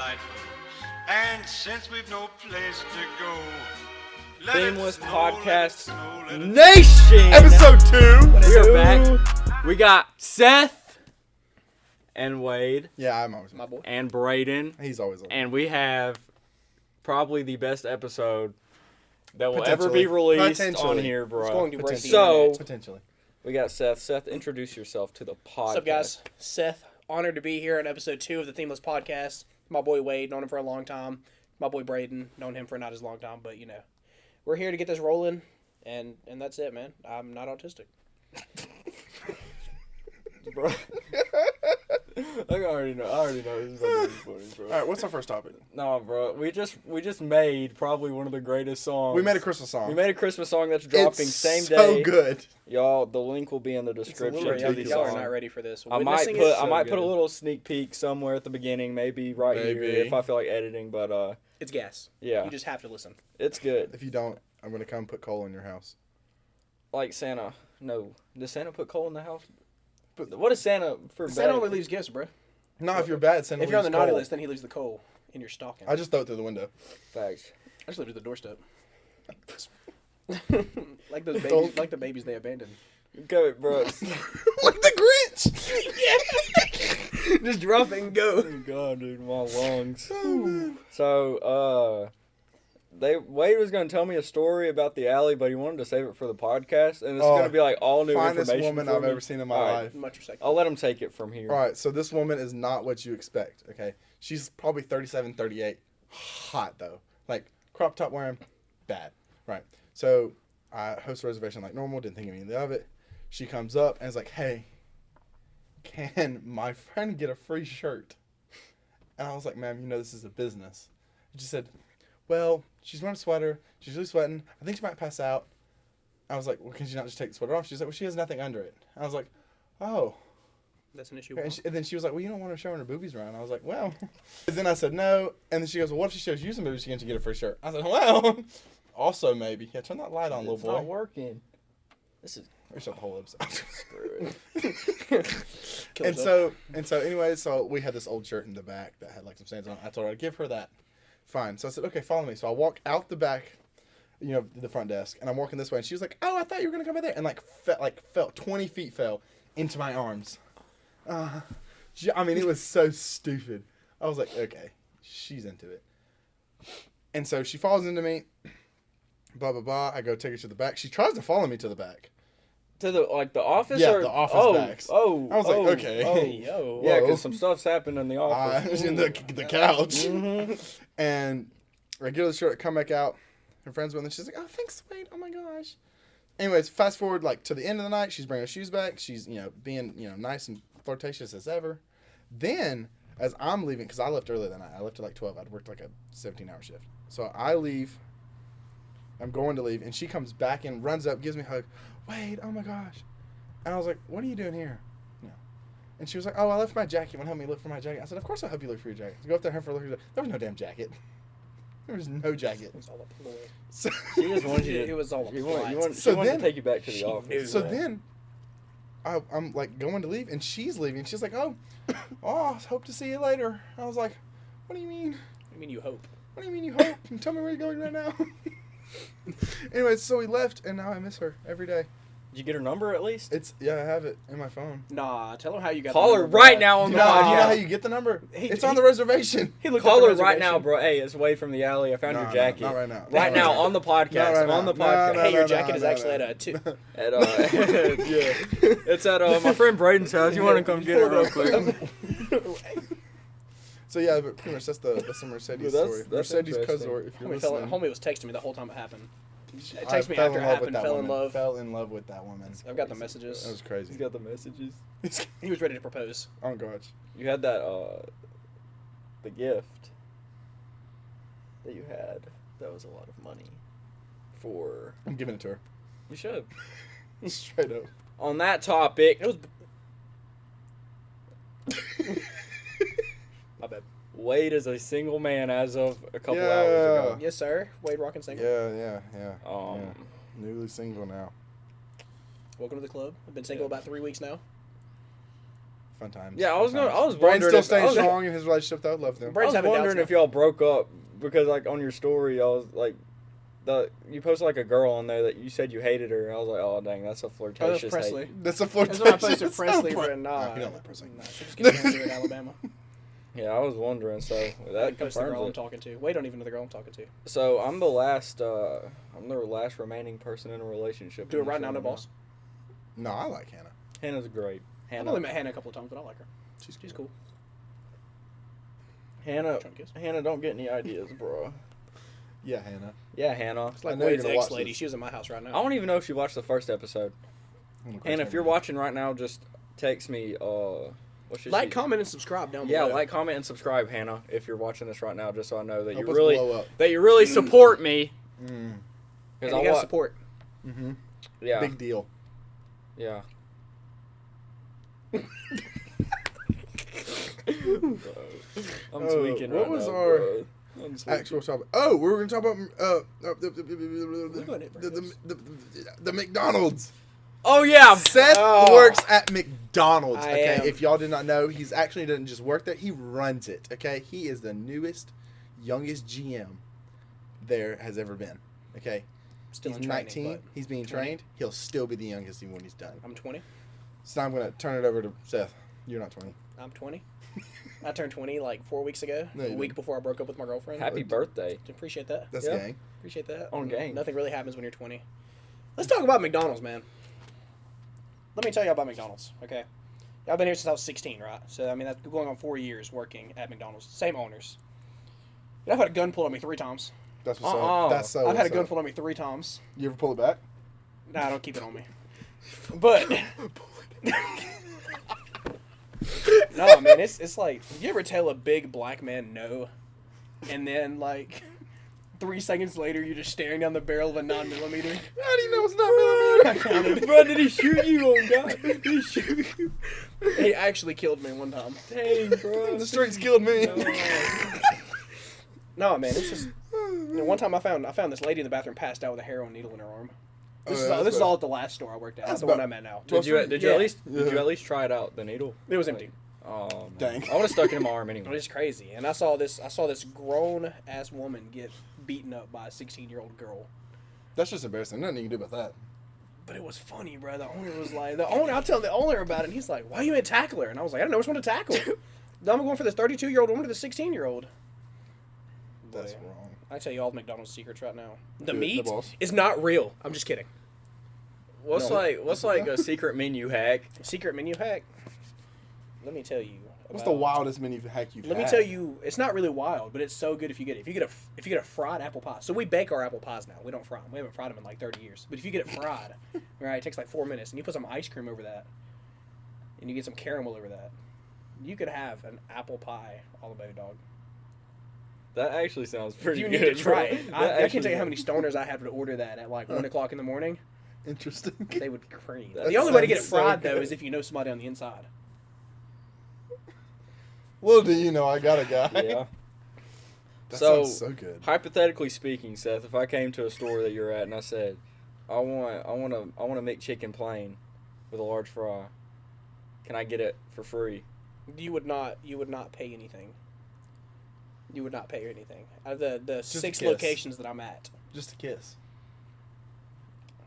delightful. And since we've no place to go, let Themeless it snow, Podcast let it snow, Nation! Episode 2. We are back. We got Seth and Wade Yeah, I'm always My boy. and Braden. He's always on. And we have probably the best episode that will ever Potentially. be released Potentially. on here, bro. It's going to break the So- internet. Potentially. We got Seth. Seth, introduce yourself to the podcast. What's up, guys? Seth, honored to be here on episode 2 of the Themeless Podcast. My boy Wade, known him for a long time. My boy Braden, known him for not as long time, but you know. We're here to get this rolling, and that's it, man. I'm not autistic. Bro. I already know this is gonna be funny, bro. All right, what's our first topic? No, bro. We just made probably one of the greatest songs. We made a Christmas song. We made a Christmas song that's dropping it's same so day. good. Y'all, the link will be in the description little to the ridiculous. Y'all are song. not ready for this. I might Witnessing put it, I might put a good. little sneak peek somewhere at the beginning, maybe right here Maybe. if I feel like editing. But it's gas. yeah, You just have to listen. it's good. If you don't, I'm going to come put coal in your house. Like Santa. No, does Santa put coal in the house? But what is Santa for? Santa bad? only leaves gifts, bro. No, if you're bad, send If you're on the coal. naughty list, then he leaves the coal in your stocking. I just throw it through the window. Facts. I just leave it at the doorstep. like those babies, Don't- like the babies they abandoned. Go, bro. Like the Grinch! Just drop it and go. Oh God, dude, my lungs. Oh, man. So, Wade was gonna tell me a story about the alley, but he wanted to save it for the podcast, and it's Oh, gonna be like all new Finest information. woman for I've me. ever seen in my All right. life. Much respect. I'll let him take it from here. All right, so this woman is not what you expect, okay? She's probably 37, 38. Hot, though. Like, crop top wearing, bad. Right. So, I host a reservation like normal, didn't think anything of it. She comes up and is like, hey, can my friend get a free shirt? And I was like, ma'am, you know this is a business. And she said, well, she's wearing a sweater. She's really sweating. I think she might pass out. I was like, well, can she not just take the sweater off? She's like, well, she has nothing under it. I was like, oh. That's an issue. And then she was like, well, you don't want her showing her boobies around. I was like, well. And then I said, no. And then she goes, well, what if she shows you some boobies? She can get a free shirt. I said, well, also maybe. Yeah, turn that light on, little It's boy. not working. This is Or shut the whole episode. screw it. Kill and yourself. anyway, so we had this old shirt in the back that had like some stains on it. I told her I'd give her that. Fine. So I said, okay, follow me. So I walk out the back, you know, the front desk, and I'm walking this way. And she was like, oh, I thought you were gonna come in there, and fell 20 feet fell into my arms. I mean, it was so stupid. I was like, okay, she's into it. And so she falls into me. Blah blah blah. I go take her to the back. She tries to follow me to the back. To the office. Yeah, or? the office backs. Oh, I was like, okay. Hey, yo. Yeah, Whoa. because some stuff's happened in the office. In the couch. Mhm. And I get her the shirt, come back out. Her friend's with her, and she's like, oh, thanks, Wade. Oh, my gosh. Anyways, fast forward, like, to the end of the night. She's bringing her shoes back. She's, you know, being, you know, nice and flirtatious as ever. Then, as I'm leaving, because I left early that night. I left at, like, 12. I'd worked, like, a 17-hour shift. So I leave. I'm going to leave. And she comes back and runs up, gives me a hug. Wade, oh, my gosh. And I was like, what are you doing here? You know. And she was like, oh, I left my jacket. You want to help me look for my jacket? I said, of course I'll help you look for your jacket. So go up there and help her look for your jacket. There was no damn jacket. There was no jacket. It was all up in the way. So, She just wanted you to. It was all She up wanted, So she wanted then- to take you back to the She office. knew. so then I'm like going to leave and she's leaving. She's like, oh, hope to see you later. I was like, what do you mean? I mean, you hope. What do you mean you hope? Tell me where you're going right now. Anyways, so we left and now I miss her every day. Did you get her number at least? I have it in my phone. Nah, tell her how you got Call the her number, right bro. now on Do the you know how podcast. you get the number? He- It's on he- the reservation. He looked Call up her the right now, reservation. bro. Hey, it's Wade from the alley. I found your No, jacket. not right now. Right Not now right on the podcast. Not right on now. the No, podcast. no, Hey, your no, jacket no, is no, actually no. at 2. At, yeah. It's at my friend Braden's house. You want to come get it real quick? So yeah, but pretty much that's the Mercedes Dude, story. that's Mercedes interesting. Cuzor, if you're Homie listening. was texting me the whole time it happened. I Text me fell after in it love with happened, that fell in woman. love. Fell in love with that woman. I've got the messages. That was crazy. He's got the messages. He was ready to propose. Oh gosh. You had that, the gift that you had. That was a lot of money for. I'm giving it to her. You should. Straight up. On that topic, It was. My bad. Wade is a single man as of a couple Yeah. hours ago. Yes, sir. Wade Rockin' single. Yeah. Um, Yeah. Newly single now. Welcome to the club. I've been single about 3 weeks now. Fun times. Yeah, I was Braden's wondering still if, staying strong in his relationship though. Love them. I was Braden's having wondering doubts if y'all broke up because like on your story, I was like, you posted like a girl on there that you said you hated her. I was like, oh dang, that's a Oh, that's flirtatious Presley. hate. That's a That's flirtation. when I posted Presley, but No, nah. he don't like Presley. Nah, she just gets married in Alabama. Yeah, I was wondering. So I that post the girl I'm confirms it. talking to. Wait, don't even know the girl I'm talking to. So I'm the last remaining person in a relationship. Do it in the right now, show no boss. No, I like Hannah. Hannah's great. I've only met Hannah a couple of times, but I like her. She's cool. Hannah, Trying to kiss. Hannah, don't get any ideas, bro. Yeah, Hannah. Yeah, Hannah. It's like I know you're Wade's gonna ex watch lady. this. She was at my house right I now. don't even know if she watched the first episode. And if you're watching right now, just text me. What should Like, she? comment, and subscribe down Yeah, below. like, comment, and subscribe, Hannah. If you're watching this right now, just so I know that Help you us really blow up. support me. Mm. And you gotta support. Mm-hmm. Yeah, Big deal. yeah. I'm tweaking. What right was now, our bro. I'm tweaking. actual topic? Oh, we were going to talk about the McDonald's. Oh yeah. Seth Oh. works at McDonald's. I Okay, am. if y'all did not know, he's actually doesn't just work there; he runs it. Okay, he is the newest, youngest GM there has ever been. Okay, Still he's in training, 19. but He's being 20. trained. He'll still be the youngest when he's done. I'm 20. So now I'm gonna turn it over to Seth. You're not 20. I'm 20. I turned 20 like 4 weeks ago. No, a you week didn't. before I broke up with my girlfriend. Happy birthday. Appreciate that. That's Yeah. gang. Appreciate that. On gang. Nothing really happens when you're 20. Let's talk about McDonald's, man. Let me tell you about McDonald's, okay? I've been here since I was 16, right? So, I mean, that's going on 4 years working at McDonald's. Same owners. And I've had a gun pulled on me 3 times. That's what's Uh-uh. up. That's so. I've had a what's gun up. pulled on me 3 times. You ever pull it back? Nah, don't keep it on me. But no, man, it's like, you ever tell a big black man no, and then like 3 seconds later you're just staring down the barrel of a 9mm? How do you know it's not I counted. Bro, did he shoot you on God? Did he shoot you? He actually killed me one time. Dang, bro. The streets killed me. No, man, it's just, you know, one time I found this lady in the bathroom passed out with a heroin needle in her arm. This is all at the last store I worked at. That's the one I'm at now. Did you Yeah. at least try it out, the needle? It was empty. Oh, man. Dang. I would have stuck it in my arm It anyway. was crazy, and I saw this grown ass woman get beaten up by a 16-year-old girl. That's just embarrassing. Nothing you can do about that. But it was funny, bro. The owner was like, I'll tell the owner about it, and he's like, why you ain't tackle her? And I was like, I don't know which one to tackle. I'm going for this 32-year-old woman to the 16-year-old. That's Boy, wrong. I tell you all the McDonald's secrets right now. The Do it, meat the boss. is not real. I'm just kidding. What's No. like a secret menu hack? Secret menu hack. Let me tell you. What's the wildest menu hack you've Let had? me tell you, it's not really wild, but it's so good if you get it. If you get a fried apple pie. So we bake our apple pies now. We don't fry them. We haven't fried them in like 30 years. But if you get it fried, right, it takes like 4 minutes, and you put some ice cream over that, and you get some caramel over that, you could have an apple pie all the way, dog. That actually sounds pretty You good. need to try bro. it. That I can't actually tell you how many stoners I had to order that at like 1 o'clock in the morning. Interesting. They would cream. That The only way to get it sounds so fried, though, good. is if you know somebody on the inside. Little do you know, I got a guy. Yeah. That So- sounds so good. Hypothetically speaking, Seth, if I came to a store that you're at and I said, I want a McChicken plain with a large fry, can I get it for free? You would not pay anything. You would not pay anything. The a 6 kiss. locations that I'm at, Just a kiss.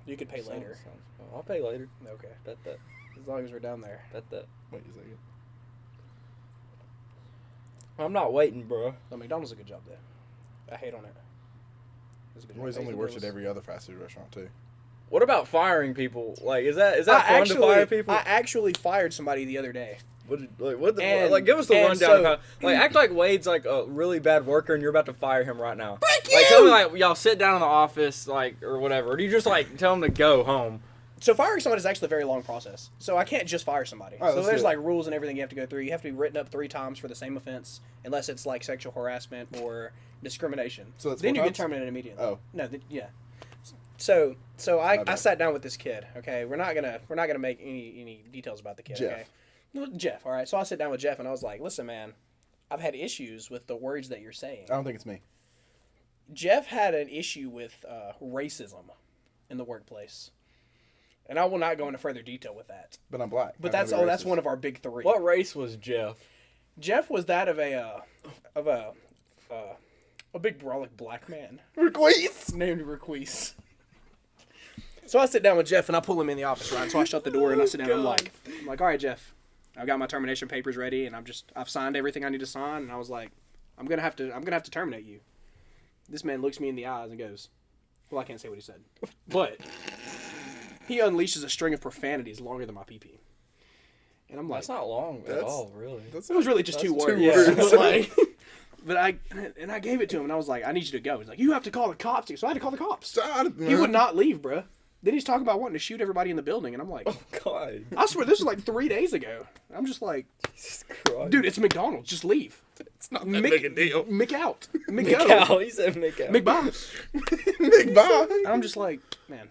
you could pay later. I'll pay later. Okay. Bet that. As long as we're down there. Bet that. Wait a second. I'm not waiting, bro. No, McDonald's is a good job though. I hate on it. It's a good job. Well, he's Pays only the works at bills. every other fast food restaurant too. What about firing people? Like, is that I fun to fire people? I actually fired somebody the other day. Like, give us the and rundown. so- of how, like, act like Wade's like a really bad worker, and you're about to fire him right now. Break Like, you! tell me, like, y'all sit down in the office, like, or whatever. Or do you just like tell him to go home? So firing somebody is actually a very long process. So I can't just fire somebody. All right, So let's there's do it. like rules and everything you have to go through. You have to be written up 3 times for the same offense, unless it's like sexual harassment or discrimination. So that's then 4 you get times? terminated immediately. Oh. No, yeah. So I bad. sat down with this kid. Okay, we're not gonna make any details about the kid. Jeff. Okay, well, Jeff. All right. So I sit down with Jeff and I was like, listen, man, I've had issues with the words that you're saying. I don't think it's me. Jeff had an issue with racism in the workplace. And I will not go into further detail with that. But I'm black. But I'm that's gonna be that's racist. one of our big three. What race was Jeff? Jeff was that of a big brolic black man Requeese. named Requeese. So I sit down with Jeff and I pull him in the office, right? So I shut the door and I sit down and I'm like, all right, Jeff, I've got my termination papers ready and I've signed everything I need to sign, and I was like, I'm gonna have to terminate you. This man looks me in the eyes and goes, well, I can't say what he said, but he unleashes a string of profanities longer than my pee-pee. And I'm like, That's not long at all, really. it was really just two That's words. 2 Yeah. words. Like, but I gave it to him and I was like, I need you to go. He's like, you have to call the cops. So I had to call the cops. He would not leave, bruh. Then he's talking about wanting to shoot everybody in the building, and I'm like, Oh God. I swear this was like 3 days ago. I'm just like, Jesus Christ. dude, it's McDonald's. Just leave. It's not that big a deal. Mick out. Mick Mick go. out. He said Mick out. Mick bye. Big Bob. And I'm just like, man,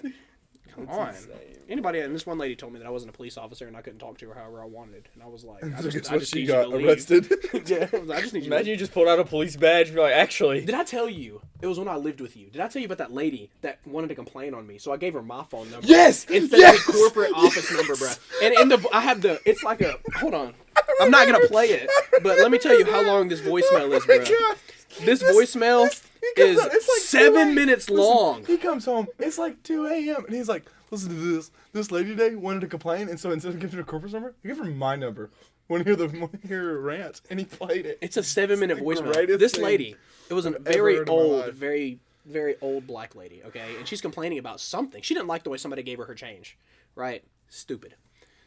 come on. insane. Anybody, and this one lady told me that I wasn't a police officer and I couldn't talk to her however I wanted. And I was like, I That's just what need she you got to leave. arrested. Yeah, I was like, I just need you to Imagine you just pulled out a police badge and be like, actually. Did I tell you? It was when I lived with you. Did I tell you about that lady that wanted to complain on me? So I gave her my phone number. Yes! Instead Yes! of the corporate office number, bruh. And in I have it's like a, hold on. I'm not going to play it, but let me tell you how long this voicemail is, bruh. This voicemail is it's like 7 minutes long. He comes home. It's like 2 a.m. and he's like, "Listen to this. This lady today wanted to complain, and so instead of giving her corporate number, I give her my number. Want to hear her rant?" And he played it. It's a 7-minute the voicemail. greatest This thing lady, it was a I've ever very heard in my old, life. very, very old black lady, okay? And she's complaining about something. She didn't like the way somebody gave her change, right? Stupid.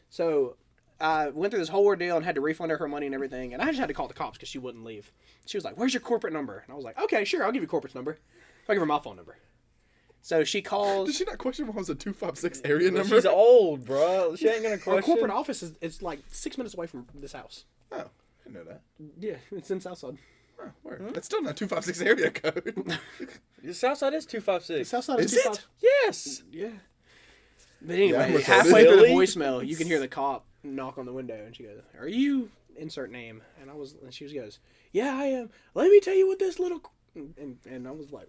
So I went through this whole ordeal and had to refund her money and everything, and I just had to call the cops because she wouldn't leave. She was like, "Where's your corporate number?" And I was like, "Okay, sure, I'll give you corporate number." So I give her my phone number. So she calls. Did she not question if I was a 256 area Well, number? she's old, bro. She ain't gonna Our question. corporate office is like 6 minutes away from this house. Oh, I didn't know that. Yeah, it's in Southside. Oh, word. That's still not 256 area code. The Southside is 256. Southside Is is it? Yes. Yeah. But anyway, I'm retarded. halfway through the Really? voicemail, you can hear the cop knock on the window, and she goes, "Are you insert name?" And she goes, "Yeah, I am. Let me tell you what this little," and I was like,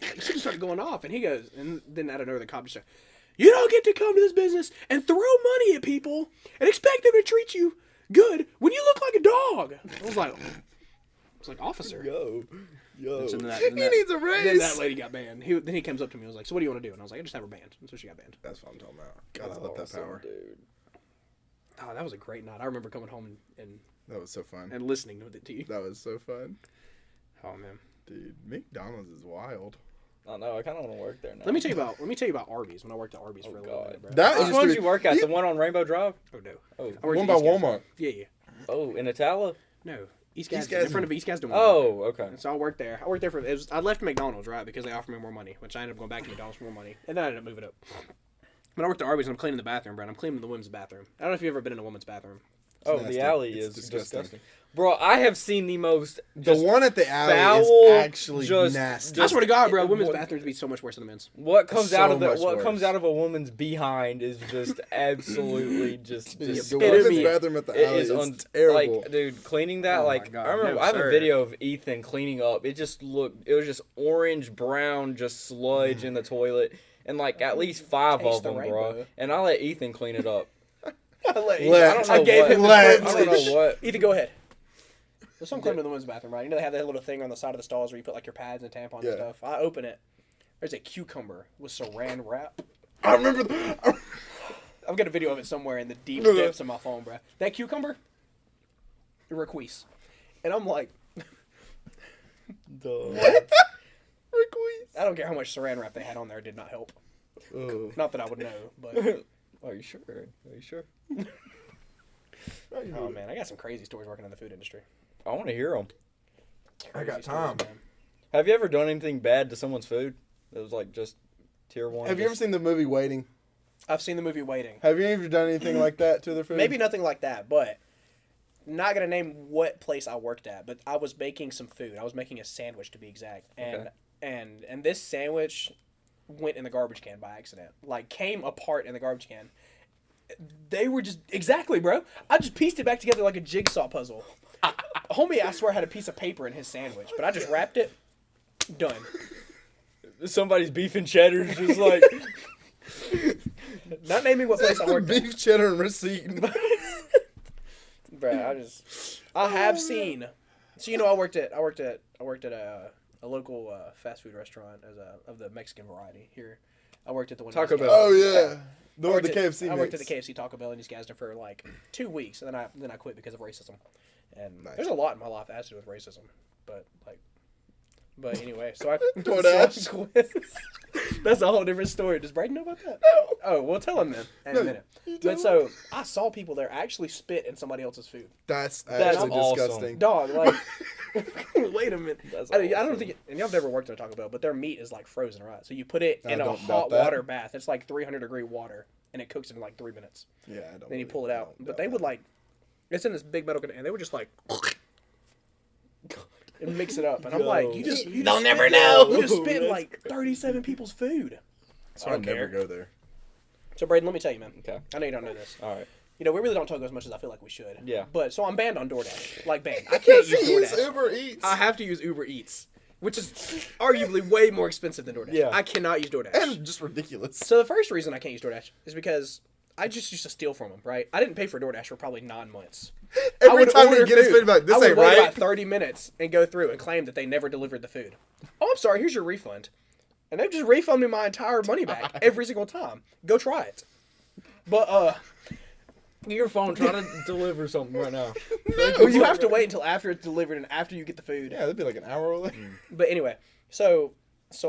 she just started going off, and he goes, and then out of nowhere the cop just said, "You don't get to come to this business and throw money at people and expect them to treat you good when you look like a dog." I was like, "Officer." Yo. So then He needs a raise. Then that lady got banned. Then he comes up to me and was like, "So what do you want to do?" And I was like, "I just have her banned." And so she got banned. That's what I'm talking about. God, I love that power. dude. Oh, that was a great night. I remember coming home and That was so fun. listening with it to you. That was so fun. Oh man. Dude, McDonald's is wild. I know. I kind of want to work there now. Let me tell you about Arby's when I worked at Arby's for a little God. bit, bro. That Which used one to did be- you work at? The one on Rainbow Drive? Oh no. Oh. I worked One at by East Gadsden. Walmart. Yeah. Oh, in Atala? No. East East Gadsden. In Gadsden. front of East Gadsden. Oh, okay. And so I worked there. I left McDonald's, right, because they offered me more money, which I ended up going back to McDonald's for more money, and then I ended up moving up. But I worked at Arby's and I'm cleaning the bathroom, bro. I'm cleaning the women's bathroom. I don't know if you've ever been in a woman's bathroom. Oh, nasty. the alley It's is disgusting. disgusting. Bro, I have seen the most. The one at the alley foul, is actually just- nasty. I swear to God, bro, it- women's what- bathrooms be so much worse than the men's. What comes So out of much what worse. comes out of a woman's behind is just absolutely just. The just women's epitome. bathroom at the It alley is is terrible. Like, dude, cleaning that, Oh my like, God, I remember, no, I have sir. a video of Ethan cleaning up. It was just orange, brown, just sludge in the toilet, and like at least 5 Taste of the them, rainbow. bro. And I let Ethan clean it up. I don't know gave what. him the Let- I don't know what. Ethan, go ahead. There's some cleaning in the women's bathroom, right? You know they have that little thing on the side of the stalls where you put like your pads and tampons Yeah. and stuff. I open it. There's a cucumber with saran wrap. I remember. I've got a video of it somewhere in the deep No, no. depths of my phone, bro. That cucumber, Requeese. And I'm like, Requeese. I don't care how much saran wrap they had on there. It did not help. Oh. Not that I would know, but Are you sure? Are you sure? oh man, I got some crazy stories working in the food industry. I want to hear them. I got Crazy stories, time. man. Have you ever done anything bad to someone's food? That was like just tier 1. Have you ever seen the movie Waiting? I've seen the movie Waiting. Have you ever done anything like that to their food? Maybe nothing like that, but not gonna name what place I worked at. But I was making some food. I was making a sandwich to be exact, and and this sandwich went in the garbage can by accident. Like came apart in the garbage can. They were just exactly, bro. I just pieced it back together like a jigsaw puzzle. Homie, I swear, had a piece of paper in his sandwich, but I just wrapped it. Done. Somebody's beef and cheddar's just like Not naming what place I worked at. Beef cheddar and receipt. Bruh, I have seen. So I worked at a local fast food restaurant of the Mexican variety here. I worked at the one in Taco East Bell. Oh yeah, the one with the Gadsden. KFC. I worked at mix. the KFC Taco Bell in East Gadsden for like 2 weeks, and then I quit because of racism. And Nice. there's a lot in my life that has to do with racism, but anyway, so I Doordash. so I quit. That's a whole different story. Does Braden know about that? No. Oh, well, tell him then in a minute. But so I saw people there actually spit in somebody else's food. That's That's actually awesome. disgusting. Dog, like, wait a minute. That's I don't awesome. think, and y'all have never worked at a Taco Bell, but their meat is like frozen, right? So you put it I in a don't hot doubt that. water bath. It's like 300-degree water, and it cooks in like 3 minutes. Yeah, I don't. Then you really- pull it I out. don't But doubt they that. would like, it's in this big metal container, and they would just like, and mix it up. And I'm like, you just They'll never know. You just spit like 37 people's food. So I don't never care. go there. So Braden, let me tell you, man. Okay. I know you don't know this. All right. We really don't talk as much as I feel like we should. Yeah. But so I'm banned on DoorDash. Like banned. I can't use Use DoorDash. Uber Eats. I have to use Uber Eats, which is arguably way more expensive than DoorDash. Yeah. I cannot use DoorDash. and just ridiculous. So the first reason I can't use DoorDash is because I just used to steal from them, right? I didn't pay for DoorDash for probably 9 months. I Every would time you order get his food, like, this I would ain't wait right. about 30 minutes and go through and claim that they never delivered the food. Oh, I'm sorry, here's your refund. And they just refund me my entire money back every single time. Go try it. But, Your phone, try to deliver something right now. well, you have to wait until after it's delivered and after you get the food. Yeah, that'd be like an hour away. But anyway, so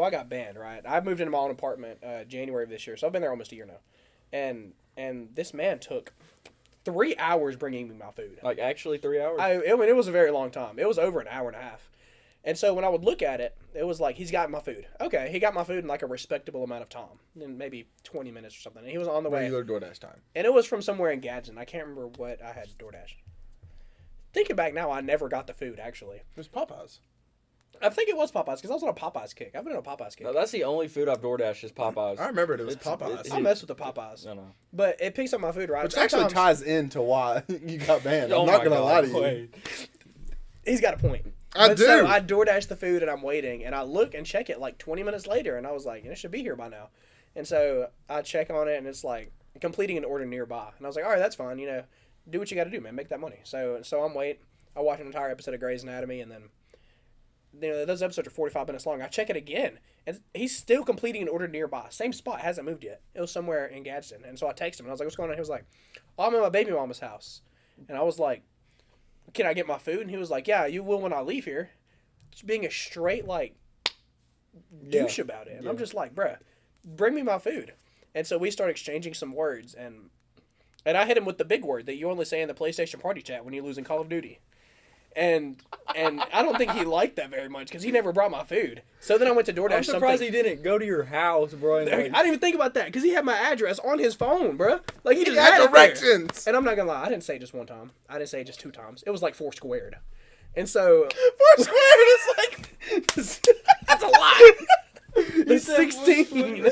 I got banned, right? I moved into my own apartment January of this year, so I've been there almost a year now. And this man took 3 hours bringing me my food. Like, actually 3 hours? I mean, it was a very long time. It was over an hour and a half. And so when I would look at it, it was like, he's got my food. Okay, he got my food in like a respectable amount of time, in maybe 20 minutes or something. And he was on the way. Regular DoorDash time. And it was from somewhere in Gadsden. I can't remember what I had DoorDash. Thinking back now, I never got the food, actually. It was Popeyes. I think it was Popeyes, because I was on a Popeyes kick. I've been on a Popeyes kick. No, that's the only food I've DoorDashed is Popeyes. I remembered it was It's- Popeyes. I mess with the Popeyes. No. But it picks up my food, right? Which actually Sometimes- ties into why you got banned. Oh I'm not my gonna God, lie to you. wait. He's got a point. I But do. So I DoorDash the food and I'm waiting, and I look and check it like 20 minutes later, and I was like, it should be here by now. And so I check on it, and it's like completing an order nearby. And I was like, all right, that's fine. Do what you got to do, man. Make that money. So I'm waiting. I watch an entire episode of Grey's Anatomy, and then those episodes are 45 minutes long. I check it again, and he's still completing an order nearby. Same spot, hasn't moved yet. It was somewhere in Gadsden. And so I texted him, and I was like, what's going on? He was like, oh, I'm at my baby mama's house. And I was like, can I get my food? And he was like, yeah, you will when I leave here. Just being a straight, like, douche about it. And I'm just like, bruh, bring me my food. And so we start exchanging some words, and I hit him with the big word that you only say in the PlayStation party chat when you lose in Call of Duty. And I don't think he liked that very much because he never brought my food. So then I went to DoorDash. I'm surprised something. he didn't go to your house, bro. And I didn't even think about that because he had my address on his phone, bro. Like he just had had it there. directions. And I'm not gonna lie, I didn't say it just one time. I didn't say it just 2 times. It was like 4 squared. And so Four squared is like that's a lot. It's 16.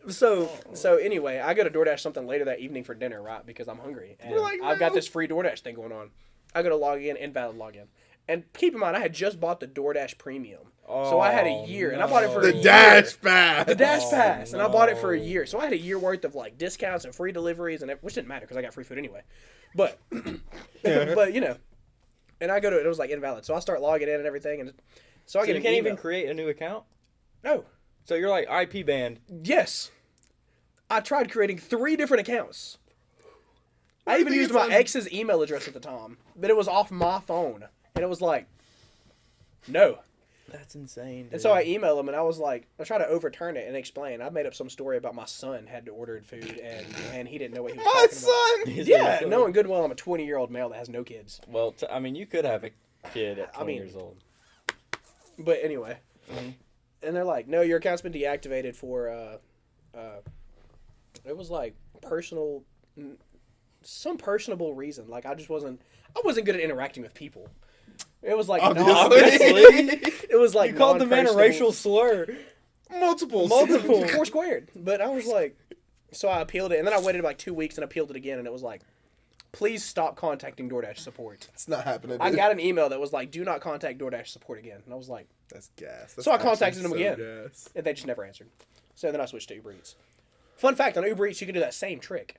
So anyway, I go to DoorDash something later that evening for dinner, right? Because I'm hungry and You're like, I've got no. this free DoorDash thing going on. I go to log in, invalid login. And keep in mind, I had just bought the DoorDash Premium, so I had a year, and I bought it for a the year. Dash Pass. The Dash Oh, Pass, and I bought it for a no. year, so I had a year worth of like discounts and free deliveries, and which didn't matter because I got free food anyway. But, but and I go to it was like invalid, so I start logging in and everything, and so I So get you an can't email. even create a new account? No, So you're like IP banned. yes, I tried creating 3 different accounts. I do you even think used it's my on- ex's email address at the time, but it was off my phone, and it was like, no. That's insane. And so I emailed him, and I was like, I tried to overturn it and explain. I made up some story about my son had to order food, and he didn't know what he was My talking about. son. Yeah, knowing good well I'm a 20-year-old male that has no kids. Well, I mean, you could have a kid at 20 I mean- years old. But anyway, and they're like, no, your account's been deactivated for, it was like some personable reason. Like I wasn't good at interacting with people. It was like Obviously. it was like You called the man a non-personable. racial slur. Multiple. 4 squared. But I was like, so I appealed it, and then I waited like 2 weeks and appealed it again, and it was like, please stop contacting DoorDash support. It's not happening. I dude. got an email that was like, do not contact DoorDash support again. And I was like, That's gas. That's So I contacted actually him again. Gas. and they just never answered. So then I switched to Uber Eats. Fun fact, on Uber Eats, you can do that same trick.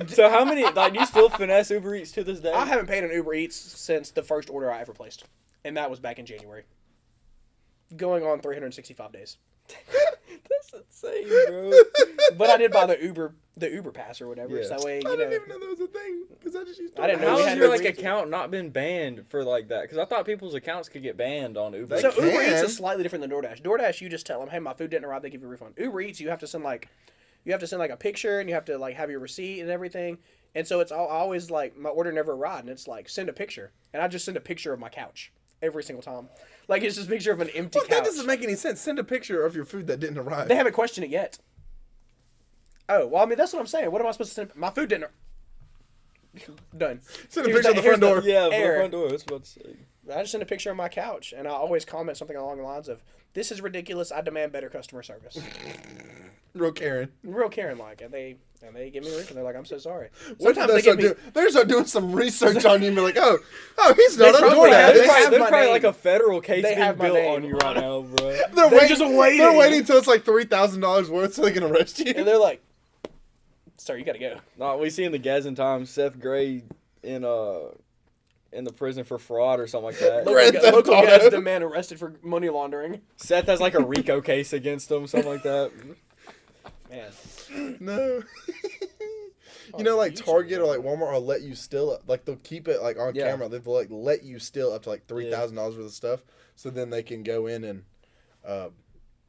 So how many, like, do you still finesse Uber Eats to this day? I haven't paid on Uber Eats since the first order I ever placed. And that was back in January. Going on 365 days. That's insane, bro. But I did buy the Uber pass or whatever. Yeah. So that way, I you didn't know. even know that was a thing. Because I just used to. I didn't know How we has had your, Uber like, Eats. account not been banned for, like, that? Because I thought people's accounts could get banned on Uber. So They Uber Eats can. is slightly different than DoorDash. DoorDash, you just tell them, hey, my food didn't arrive, they give you a refund. Uber Eats, you have to send like a picture and you have to like have your receipt and everything. And so it's always like my order never arrived, and it's like send a picture, and I just send a picture of my couch every single time. Like it's just a picture of an empty Well, couch. that doesn't make any sense. Send a picture of your food that didn't arrive. They haven't questioned it yet. Oh well, I mean that's what I'm saying. What am I supposed to send? My food didn't. Done. Send a Here's picture of the here's front door. Yeah, for the error. front door. That's what I was saying. I just send a picture of my couch, and I always comment something along the lines of, "This is ridiculous. I demand better customer service." Real Karen. Real Karen like, and they give me a link, and they're like, "I'm so sorry." What Sometimes did they give me. they start doing some research on you and be like, oh, he's not on probably DoorDash. have- There's They have probably, my probably name. like a federal case They being have my built name. on you right now, bro. They're just waiting. They're waiting until it's like $3,000 worth so they can arrest you. And they're like, "Sir, you gotta go." No, we see in the Gazin Times Seth Gray in the prison for fraud or something like that. Grand Theft Local Auto. Gadsden man arrested for money laundering. Seth has like a RICO case against him, something like that. Man, No. Oh, You know, like you should Target know. or like Walmart will let you steal, like they'll keep it like on Yeah. camera. They'll like let you steal up to like $3,000 worth of stuff, so then they can go in and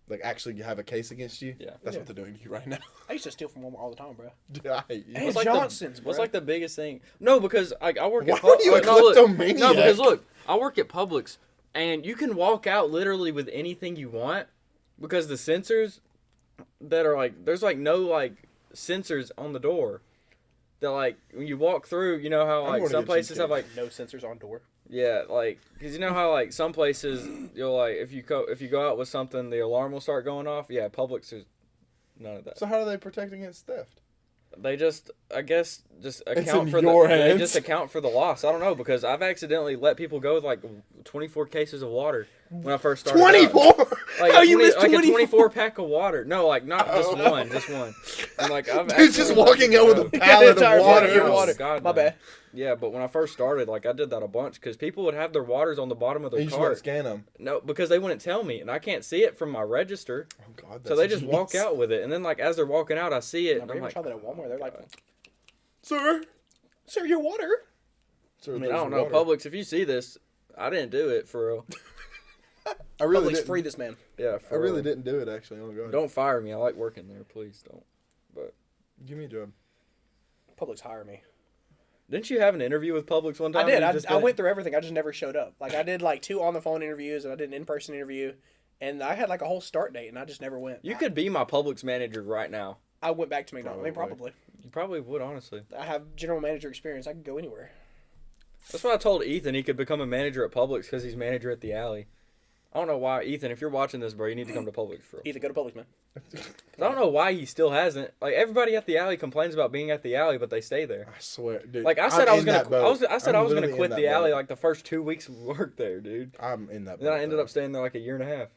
like actually have a case against you. Yeah. That's Yeah. what they're doing to you right now. I used to steal from Walmart all the time, bro. Dude, I hate you. Hey, What's like Johnson's, what's bro. like the biggest thing? No, because I work Why at are you a no, look, kleptomaniac? No, because look, I work at Publix, and you can walk out literally with anything you want because the sensors that are like there's like no like sensors on the door. That like when you walk through, you know how I'm like gonna some get places have like No sensors on door. yeah, like because you know how like some places you'll like if you go out with something the alarm will start going off. Yeah, Publix is none of that. So how do they protect against theft? They just, I guess, just It's account in for your They hands. just account for the loss. I don't know because I've accidentally let people go with like 24 cases of water when I first started. out. 24. Like, How a you 20 missed like a 24? 24 pack of water. No, like not just one, just one. And like I've Dude's just accidentally let walking out people with a go. pallet of entire water. bucket of Oh, water. God, My no. bad. Yeah, but when I first started, like I did that a bunch because people would have their waters on the bottom of their You just want to cart. scan them. No, because they wouldn't tell me, and I can't see it from my register. Oh God. So they just walk out with it, and then like as they're walking out, I see it, Have and you I'm ever like, tried that at Walmart? They're like, Sir. "Sir, your water." Sir, I mean, I there's don't know, water. Publix. If you see this, I didn't do it for real. I really Publix, didn't. free this man. Yeah, I for really real. didn't do it actually. Oh God. Don't fire me. I like working there. Please don't. But Give me a job. Publix hire me. didn't you have an interview with Publix one I time? did. You I just went didn't- through everything. I just never showed up. Like I did like 2 on the phone interviews, and I did an in-person interview, and I had like a whole start date, and I just never went. You could be my Publix manager right now. I went back to McDonald's. I mean, Probably. probably. You probably would, honestly. I have general manager experience. I could go anywhere. That's what I told Ethan. He could become a manager at Publix because he's manager at the alley. I don't know why, Ethan. If you're watching this, bro, you need to come to Publix, bro. Either go to Publix, man. 'Cause I don't know why he still hasn't. Like everybody at the alley complains about being at the alley, but they stay there. I swear, dude. Like I said, I'm I was in gonna. that boat. I said I'm I was gonna literally quit in the that alley boat. like the first 2 weeks we worked there, dude. I'm in that. And then I boat, ended though. up staying there like a year and a half.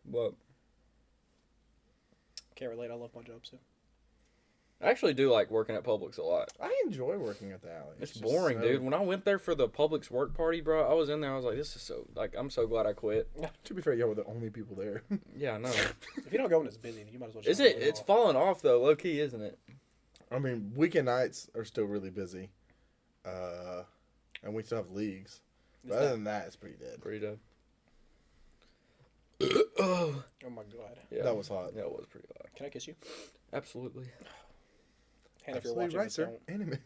But Can't relate. I love my job, so. I actually do like working at Publix a lot. I enjoy working at the alley. It's just boring, so- dude. When I went there for the Publix work party, bro, I was in there. I was like, this is so like I'm so glad I quit. To be fair, y'all were the only people there. Yeah, I know. If you don't go when it's busy, you might as well. Is just it? It's falling off though, low key, isn't it? I mean, weekend nights are still really busy, and we still have leagues. But other than that, it's pretty dead. Pretty dope. Oh my god. Yeah, That was hot. Yeah, it was pretty loud. Can I kiss you? Absolutely. And if you're Absolutely watching right, this, sir. don't.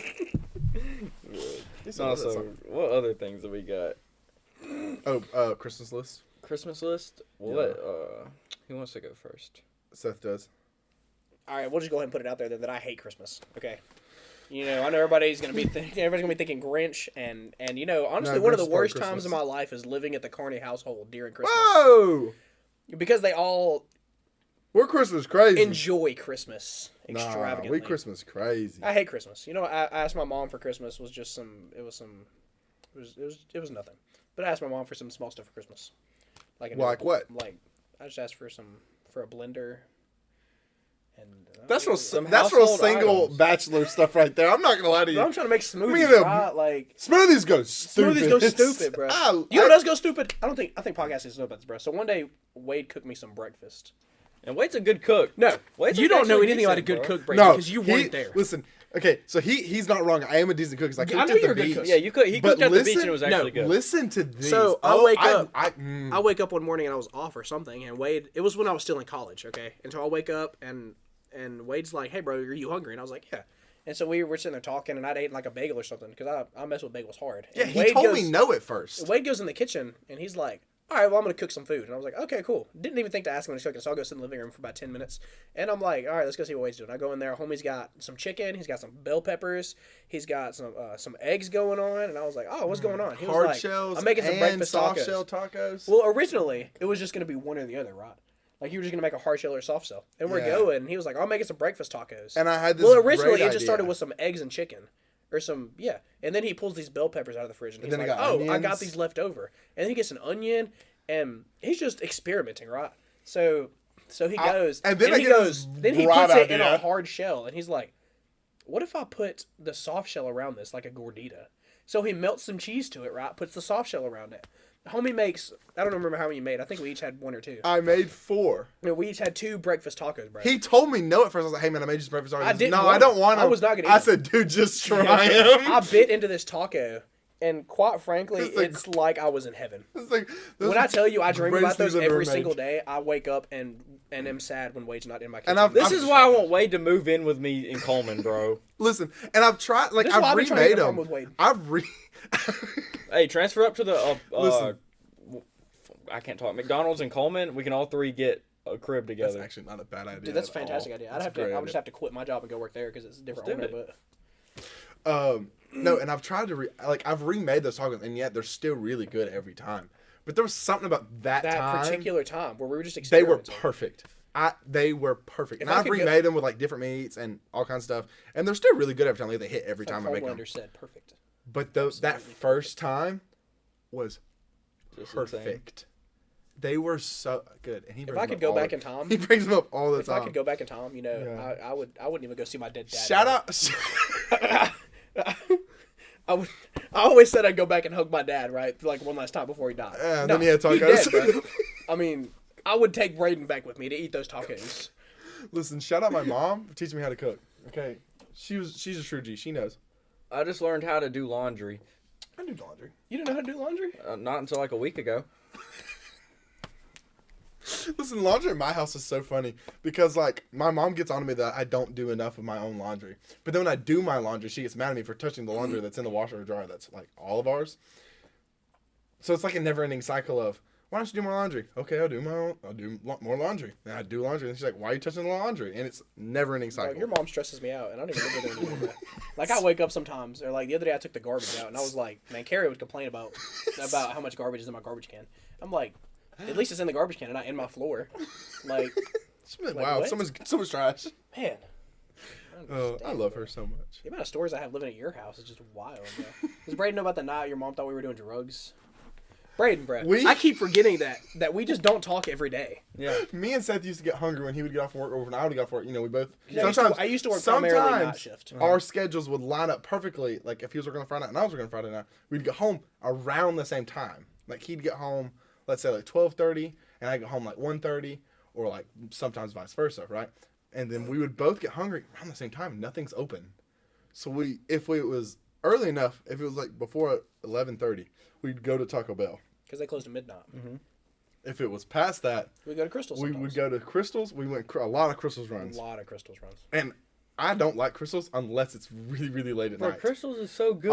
Yeah. He's No, another so song. what other things have we got? Oh, Christmas list. Christmas list. We'll Yeah. let who wants to go first? Seth does. All right, we'll just go ahead and put it out there then that I hate Christmas. Okay. You know, I know everybody's gonna be thinking Grinch, and you know, honestly, No, one of Grinch the stole worst Christmas. times of my life is living at the Carney household during Christmas Whoa! because they all We're Christmas crazy. enjoy Christmas Nah, extravagantly. we Christmas crazy. I hate Christmas. You know, I asked my mom for Christmas was just it was nothing. But I asked my mom for some small stuff for Christmas, like Like what? Like I just asked for a blender And That's real. Some That's real household single items. bachelor stuff right there. I'm not gonna lie to you. I'm trying to make smoothies, at them. right? Like Smoothies go stupid. smoothies go stupid, bro. You know what does go stupid? I think podcasting know about this, bro. So one day Wade cooked me some breakfast. And Wade's a good cook. No, Wade's you don't know actually anything about a decent, good bro. cook, Brady, No, because you weren't there. Listen, okay, so he's not wrong. I am a decent cook. 'Cause I cooked I know at you're a the good beach. cook. Yeah, he cooked at the beach and it was no, actually good. Listen to this. So I wake up. I wake up one morning and I was off or something, and Wade. It was when I was still in college, okay. And so I wake up and Wade's like, "Hey, bro, are you hungry?" And I was like, "Yeah." And so we were sitting there talking, and I'd ate like a bagel or something because I mess with bagels hard. yeah, And he Wade told goes, me no at first. Wade goes in the kitchen and he's like, "All right, well, I'm gonna cook some food." And I was like, "Okay, cool." Didn't even think to ask him when he's cooking, so I'll go sit in the living room for about 10 minutes. And I'm like, "All right, let's go see what Wade's doing." I go in there. Homie's got some chicken. He's got some bell peppers. He's got some eggs going on. And I was like, "Oh, what's going on?" He was Hard like, shells "I'm making some and breakfast soft tacos." shell tacos. Well, originally it was just gonna be one or the other, right? Like you were just gonna make a hard shell or a soft shell, and we're Yeah. going. And he was like, "I'm making some breakfast tacos." And I had this. Well, originally great it just started idea. with some eggs and chicken, or some and then he pulls these bell peppers out of the fridge, and he's then I like, got "Oh, I got onions. these left over," and then he gets an onion, and he's just experimenting, right? So he goes, and then I he get goes, this then he bright puts it in idea. a hard shell, and he's like, "What if I put the soft shell around this like a gordita?" So he melts some cheese to it, right? Puts the soft shell around it. Homie makes, I don't remember how many you made. I think we each had one or two. I made 4. No, we each had 2 breakfast tacos, bro. He told me no at first. I was like, "Hey man, I made you some breakfast tacos." I didn't No, want I don't them. want I them. was not gonna eat I them. said, "Dude, just try them." I bit into this taco, and quite frankly, It's like- it's like I was in heaven. It's like, those When I tell you I dream greatest about those things I've ever every made. single day, I wake up and am sad when Wade's not in my kitchen. And I've- This is why I want Wade to move in with me in Coleman, bro. Listen, and I've tried. Like This is why I've I've been trying to remade get a farm them. with Wade. Hey, transfer up to the Listen. I can't talk. McDonald's and Coleman. We can all 3 get a crib That's together. actually not a bad idea. Dude, that's a at fantastic all. idea. That's a great I would idea. just have to quit my job and go work there because it's a different Let's do owner. it. But No, and I've tried to I've remade those tacos, and yet they're still really good every time. But there was something about that time. particular time where we were just They were experimenting. perfect. They were perfect. If And I I've could go- remade them with like different meats and all kinds of stuff, and they're still really good every time. Like, they hit every Like time I make them. Homelander said, perfect. But that Absolutely first time was Just insane. perfect. They were so good. And he If brings I them could up go all back the- in time, he brings them up all the if time. I could go back in time, Yeah. I wouldn't even go see my dead dad. Shout bro. out. I always said I'd go back and hug my dad, right? Like one last time before he died. Yeah, No, then he had dead, tacos. bro. I mean, I would take Braden back with me to eat those tacos. Listen, shout out my mom for teaching me how to cook. Okay, she's a true G. She knows. I just learned how to do laundry. I do laundry. You didn't know how to do laundry? Not until like a week ago. Listen, laundry in my house is so funny because like my mom gets on to me that I don't do enough of my own laundry. But then when I do my laundry, she gets mad at me for touching the laundry that's in the washer or dryer that's like all of ours. So it's like a never-ending cycle of, why don't you do more laundry? Okay, I'll do more laundry. Then I do laundry, and she's like, why are you touching the laundry? And it's never-ending cycle. Like, your mom stresses me out, and I don't even live with her anymore. Like I wake up sometimes, or like the other day I took the garbage out, and I was like, man, Carrie would complain about how much garbage is in my garbage can. I'm like, at least it's in the garbage can and not in my floor. Like, She's like, like, wow, what? someone's trash. man. I love her so much. The amount of stories I have living at your house is just wild, bro. Does Braden know about the night your mom thought we were doing drugs? Braden, bro. I keep forgetting that we just don't talk every day. Yeah. Me and Seth used to get hungry when he would get off from work or when I would get off work. You know, we both. I used to work primarily night shift. Our schedules would line up perfectly. Like if he was working on Friday night and I was working on Friday night, we'd get home around the same time. Like he'd get home, let's say like 12:30, and I'd get home like 1:30, or like sometimes vice versa, right? And then we would both get hungry around the same time. Nothing's open, so if it was early enough, if it was like before 11:30, we'd go to Taco Bell. Because they closed at midnight. Mm-hmm. If it was past that, We go to Crystal's. we would go to Crystals. We went a lot of Crystals A runs. lot of Crystal's runs. And I don't like Crystals unless it's really, really late at Bro, night. Crystals is so good.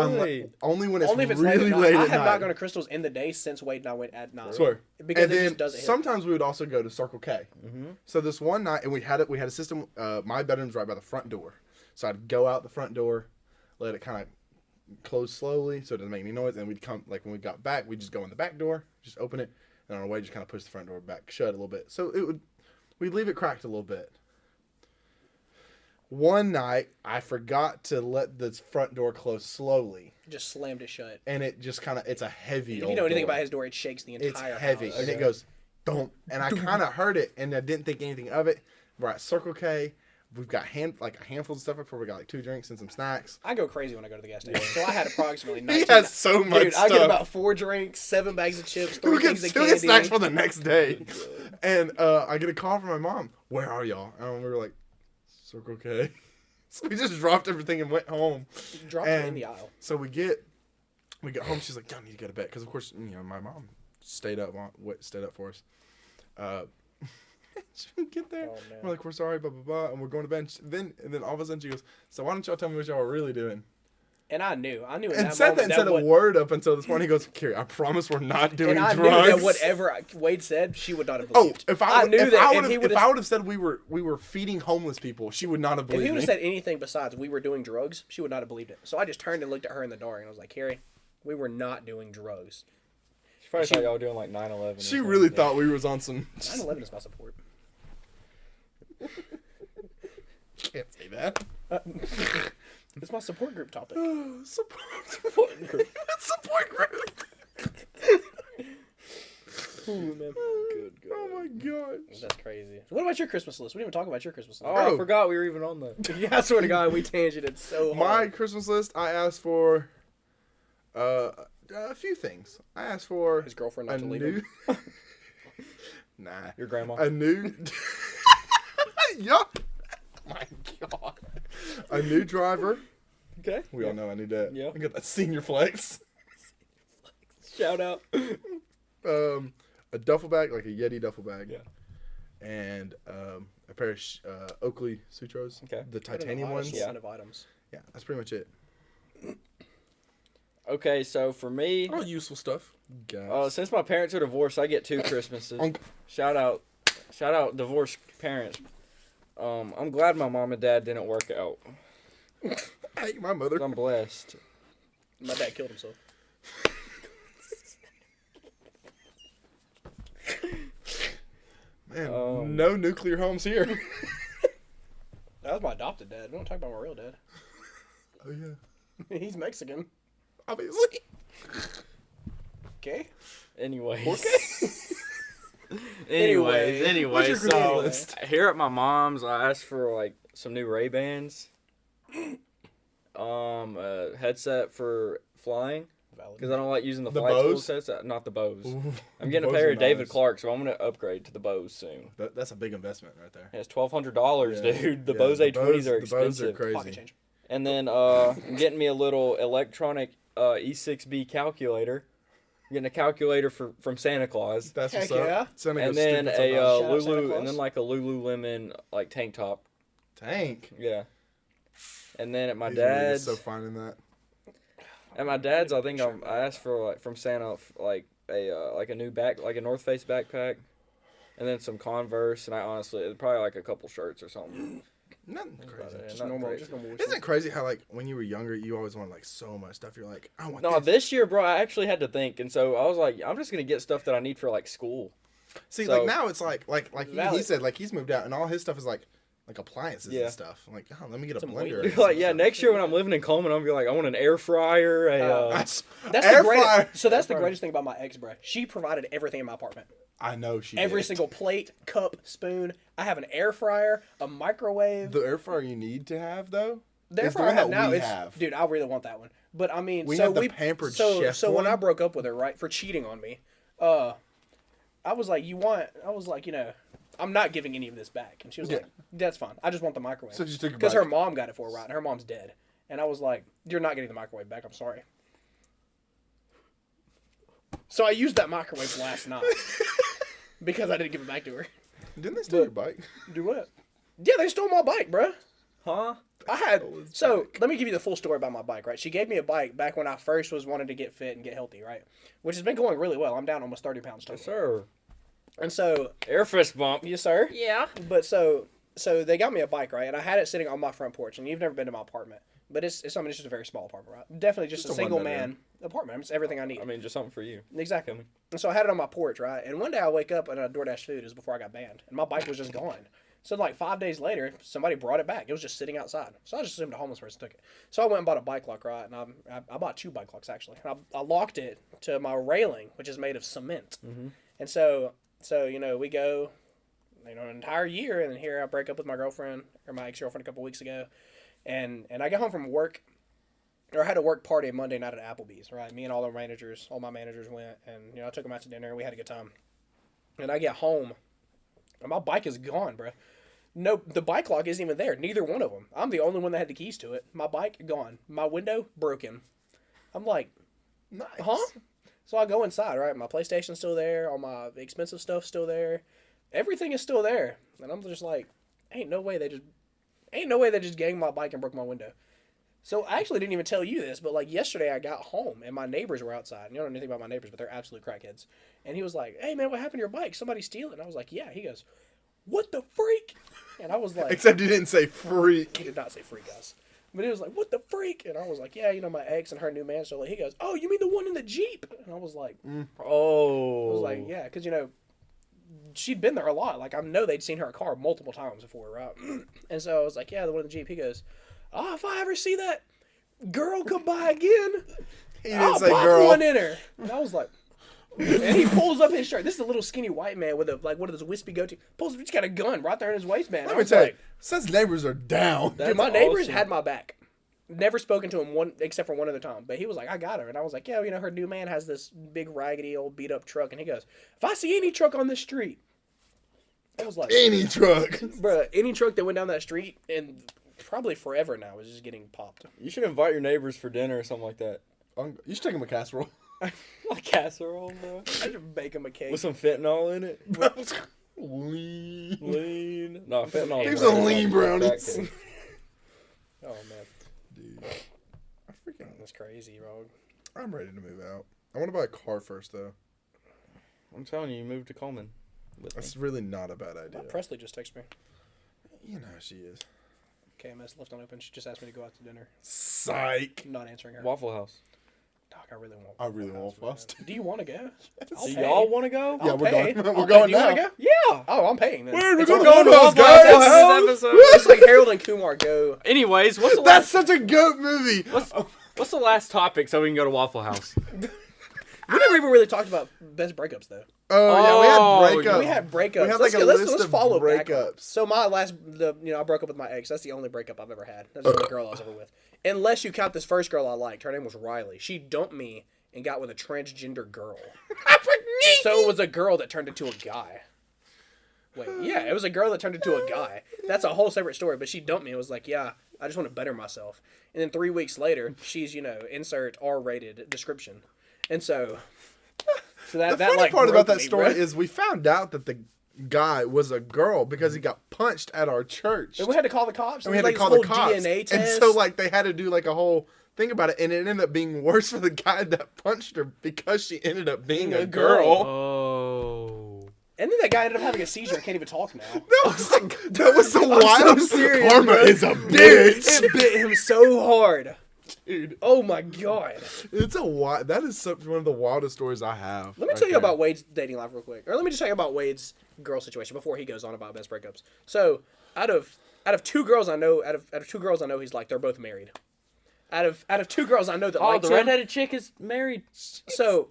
Only when it's Only if it's really late at night. late I at have night. not gone to Crystal's in the day since Wade and I went at night. Swear. Because and it then just doesn't hit. sometimes we would also go to Circle K. Mm-hmm. So this one night, and we had a system. My bedroom's right by the front door, so I'd go out the front door, let it kind of close slowly so it doesn't make any noise, and we'd come like when we got back, we'd just go in the back door, just open it, and on our way just kind of push the front door back shut a little bit. So we'd leave it cracked a little bit. One night, I forgot to let the front door close slowly. Just slammed it shut. And it just kind of, it's a heavy If old you know anything door. about his door, it shakes the entire It's heavy. house. And it goes, don't. And I kind of heard it, and I didn't think anything of it. We're at Circle K. we've got a handful of stuff before we got like 2 drinks and some snacks. I go crazy when I go to the gas station. So I had approximately 19. He has so much Dude, stuff. I get about 4 drinks, 7 bags of chips, 3 things of He'll candy. get snacks for the next day. And I get a call from my mom. Where are y'all? And we were like, Circle K. So we just dropped everything and went home. Dropped it in the aisle. So we get home. She's like, y'all need to go to bed. Because, of course, my mom stayed up for us. We get there. Oh, man. We're like, we're sorry, blah, blah, blah. And we're going to bed. And then all of a sudden she goes, so why don't y'all tell me what y'all are really doing? And I knew in And that said moment that and said a what- word up until this point. He goes, Carrie, I promise we're not doing and I drugs. knew that whatever Wade said, she would not have Oh, believed. if I knew that, and he would have said we were feeding homeless people, she would not have if believed he would me. have said anything besides we were doing drugs, she would not have believed it. So I just turned and looked at her in the door, and I was like, Carrie, we were not doing drugs. She probably thought y'all were doing like 9/11. She really thought we was on some. 9/11 is my support. Can't say that. It's my support group topic. Support group. Support group. Ooh, man. Oh my gosh. That's crazy. So what about your Christmas list? We didn't even talk about your Christmas list. Oh, I forgot we were even on that. Yeah, I swear to God, we tangented so My hard. Christmas list, I asked for a few things. I asked for His girlfriend a not to leave new. him. Nah. Your grandma. A new. Yup. My God. A new driver. Okay. We all know I need that. Yeah. I got that senior flex. Shout out. A duffel bag, like a Yeti duffel bag. Yeah. And a pair of Oakley Sutros. Okay. The titanium ones. Yeah. Of items. Yeah, that's pretty much it. Okay, so for me, All useful stuff. Guys. since my parents are divorced, I get 2 Christmases. Shout out divorced parents. I'm glad my mom and dad didn't work out. Hey, my mother. I'm blessed. My dad killed himself. Man, no nuclear homes here. That was my adopted dad. We don't talk about my real dad. Oh yeah, He's Mexican. obviously. Okay. Anyways. Anyway. anyways, What's your so Christmas list? here at my mom's, I asked for like some new Ray-Bans, a headset for flying Valid. because I don't like using the The flight Bose? tools headset. Not the Bose. Ooh, I'm getting a Bose pair are of David nice. Clark, so I'm gonna upgrade to the Bose soon. That's a big investment right there. It's $1,200, Yeah. dude. The Yeah, Bose the A20s are the Bose are expensive. crazy. Pocket change. And then I'm getting me a little electronic E6B calculator. I'm getting a calculator from Santa Claus. That's what's Heck up. yeah. Santa And goes then stupid a sometimes. Shout out Santa Lulu, Claus. and then like a Lululemon like tank top. Tank. Yeah. And then at my He's really dad's, so fine in that. I think I asked for like from Santa like a new like a North Face backpack, and then some Converse, and I honestly probably like a couple shirts or something. Nothing crazy. Yeah, Just not normal. crazy. Just normal. Isn't it crazy how like when you were younger you always wanted like so much stuff? You're like, I want No, this. this year, bro, I actually had to think, and so I was like, I'm just gonna get stuff that I need for like school. See, so- like now it's like he Valid. said like he's moved out and all his stuff is like appliances Yeah. and stuff. I'm like, oh, let me get a Some blender. weightlifting. and Like, some yeah, stuff. next year when I'm living in Coleman, I'm gonna be like, I want an air fryer, That's Air the greatest. fryer. So that's the Air fryer. greatest thing about my ex, bro. She provided everything in my apartment. I know she Every did. single plate, cup, spoon. I have an air fryer, a microwave. The air fryer you need to have though. The air is the fryer I one have that now we is, have. dude, I really want that one. But I mean, We so have the we pampered so chef so when one. I broke up with her, right, for cheating on me, I was like, I'm not giving any of this back, and she was Yeah. like, that's fine. I just want the microwave. So just took it Because back. her mom got it for her, right? And her mom's dead, and I was like, you're not getting the microwave back. I'm sorry. So I used that microwave last night because I didn't give it back to her. Didn't they steal your bike? Do what? Yeah, they stole my bike, bruh. huh? I had his so let me give you the full story about my bike, right? She gave me a bike back when I first was wanting to get fit and get healthy, right? Which has been going really well. I'm down almost 30 pounds total. Yes, sir. And so, Air fist bump. yes, sir. Yeah. But so they got me a bike, right? And I had it sitting on my front porch. And you've never been to my apartment, but it's just a very small apartment, right? Definitely just a Just a single one-bedroom. man apartment. It's everything I need. I mean, just something for you. Exactly. And so I had it on my porch, right? And one day I wake up and Doordash food is before I got banned, and my bike was just gone. So like 5 days later, somebody brought it back. It was just sitting outside. So I just assumed a homeless person took it. So I went and bought a bike lock, right? And I bought 2 bike locks actually. And I locked it to my railing, which is made of cement. And so we go. an entire year, and then here I break up with my girlfriend or my ex-girlfriend a couple weeks ago, and I got home from work, or I had a work party Monday night at Applebee's, right? Me and all my managers went, and I took them out to dinner, and we had a good time. And I get home, and my bike is gone, bro. No, the bike lock isn't even there. Neither one of them. I'm the only one that had the keys to it. My bike gone. My window broken. I'm like, Nice. huh? So I go inside, right? My PlayStation's still there. All my expensive stuff's still there. Everything is still there. And I'm just like, ain't no way they just ganged my bike and broke my window. So I actually didn't even tell you this, but like yesterday I got home and my neighbors were outside. You don't know anything about my neighbors, but they're absolute crackheads. And he was like, hey man, what happened to your bike? Somebody steal it. And I was like, yeah. He goes, what the freak? And I was like, Except you didn't say freak. he did not say freak, guys. But he was like, what the freak? And I was like, yeah, my ex and her new man stole it. He goes, oh, you mean the one in the Jeep? And I was like, Oh. I was like, yeah, because, she'd been there a lot. Like, I know they'd seen her car multiple times before, right? And so I was like, yeah, the one in the Jeep. He goes, oh, if I ever see that girl come by again, He didn't I'll say pop girl. one in her. And I was like, and he pulls up his shirt. This is a little skinny white man with one of those wispy goatee. He's got a gun right there in his waistband. Let I me was tell you, like, since neighbors are down. dude, my neighbors awesome. had my back. Never spoken to him except for one other time. But he was like, I got her. And I was like, yeah, her new man has this big raggedy old beat up truck. And he goes, if I see any truck on this street, I was like, Any truck. bruh, any truck that went down that street and probably forever now is just getting popped. You should invite your neighbors for dinner or something like that. You should take him a casserole. A casserole, bro. I should bake him a cake. With some fentanyl in it. Lean. Lean. No, fentanyl. Leave is some right. lean brownies. Crack cake. Oh, man. Dude. I freaking. That's crazy, bro. I'm ready to move out. I want to buy a car first, though. I'm telling you, move to Coleman. with me. That's really not a bad idea. Presley just texted me. You know how she is. KMS left unopened. She just asked me to go out to dinner. Psych. I'm not answering her. Waffle House. Doc, I really want. I really want man. Frost. Do you want to go? I'll Do pay. y'all want to go? Yeah, I'll we're pay. going. I'll We're pay. going Do you now. wanna go? Yeah. Oh, I'm paying then. We're It's going on to Waffle Waffle House. House, This is guys. episode. It's like Harold and Kumar go. Anyways, what's the That's last? such a goat movie. What's the last topic so we can go to Waffle House? We never even really talked about best breakups though. Oh, yeah, we had breakups. We had breakups. We had let's like a let's, list let's of follow back. breakups. So my last, I broke up with my ex. That's the only breakup I've ever had. That's the only girl I was ever with. Unless you count this first girl I liked. Her name was Riley. She dumped me and got with a transgender girl. So it was a girl that turned into a guy. Wait, yeah, it was a girl that turned into a guy. That's a whole separate story. But she dumped me and was like, yeah, I just want to better myself. And then 3 weeks later, she's, insert R-rated description. And so that The that funny like part broke about that me, story bro. is we found out that the guy was a girl because he got punched at our church. And we had to call the cops. And we had There to was, call like, the this whole cops. DNA test. And so like they had to do like a whole thing about it, and it ended up being worse for the guy that punched her because she ended up being a girl. Oh. And then that guy ended up having a seizure and can't even talk now. That was the wildest. serious, Karma bro. is a bitch. It bit him so hard. Dude, Oh my god. it's a wild. That is one of the wildest stories I have. Let me tell you about Wade's dating life real quick. Or let me just tell you about Wade's girl situation before he goes on about best breakups. So, out of two girls I know, he's like, they're both married. Out of two girls I know that Oh, like the him. redheaded chick is married. So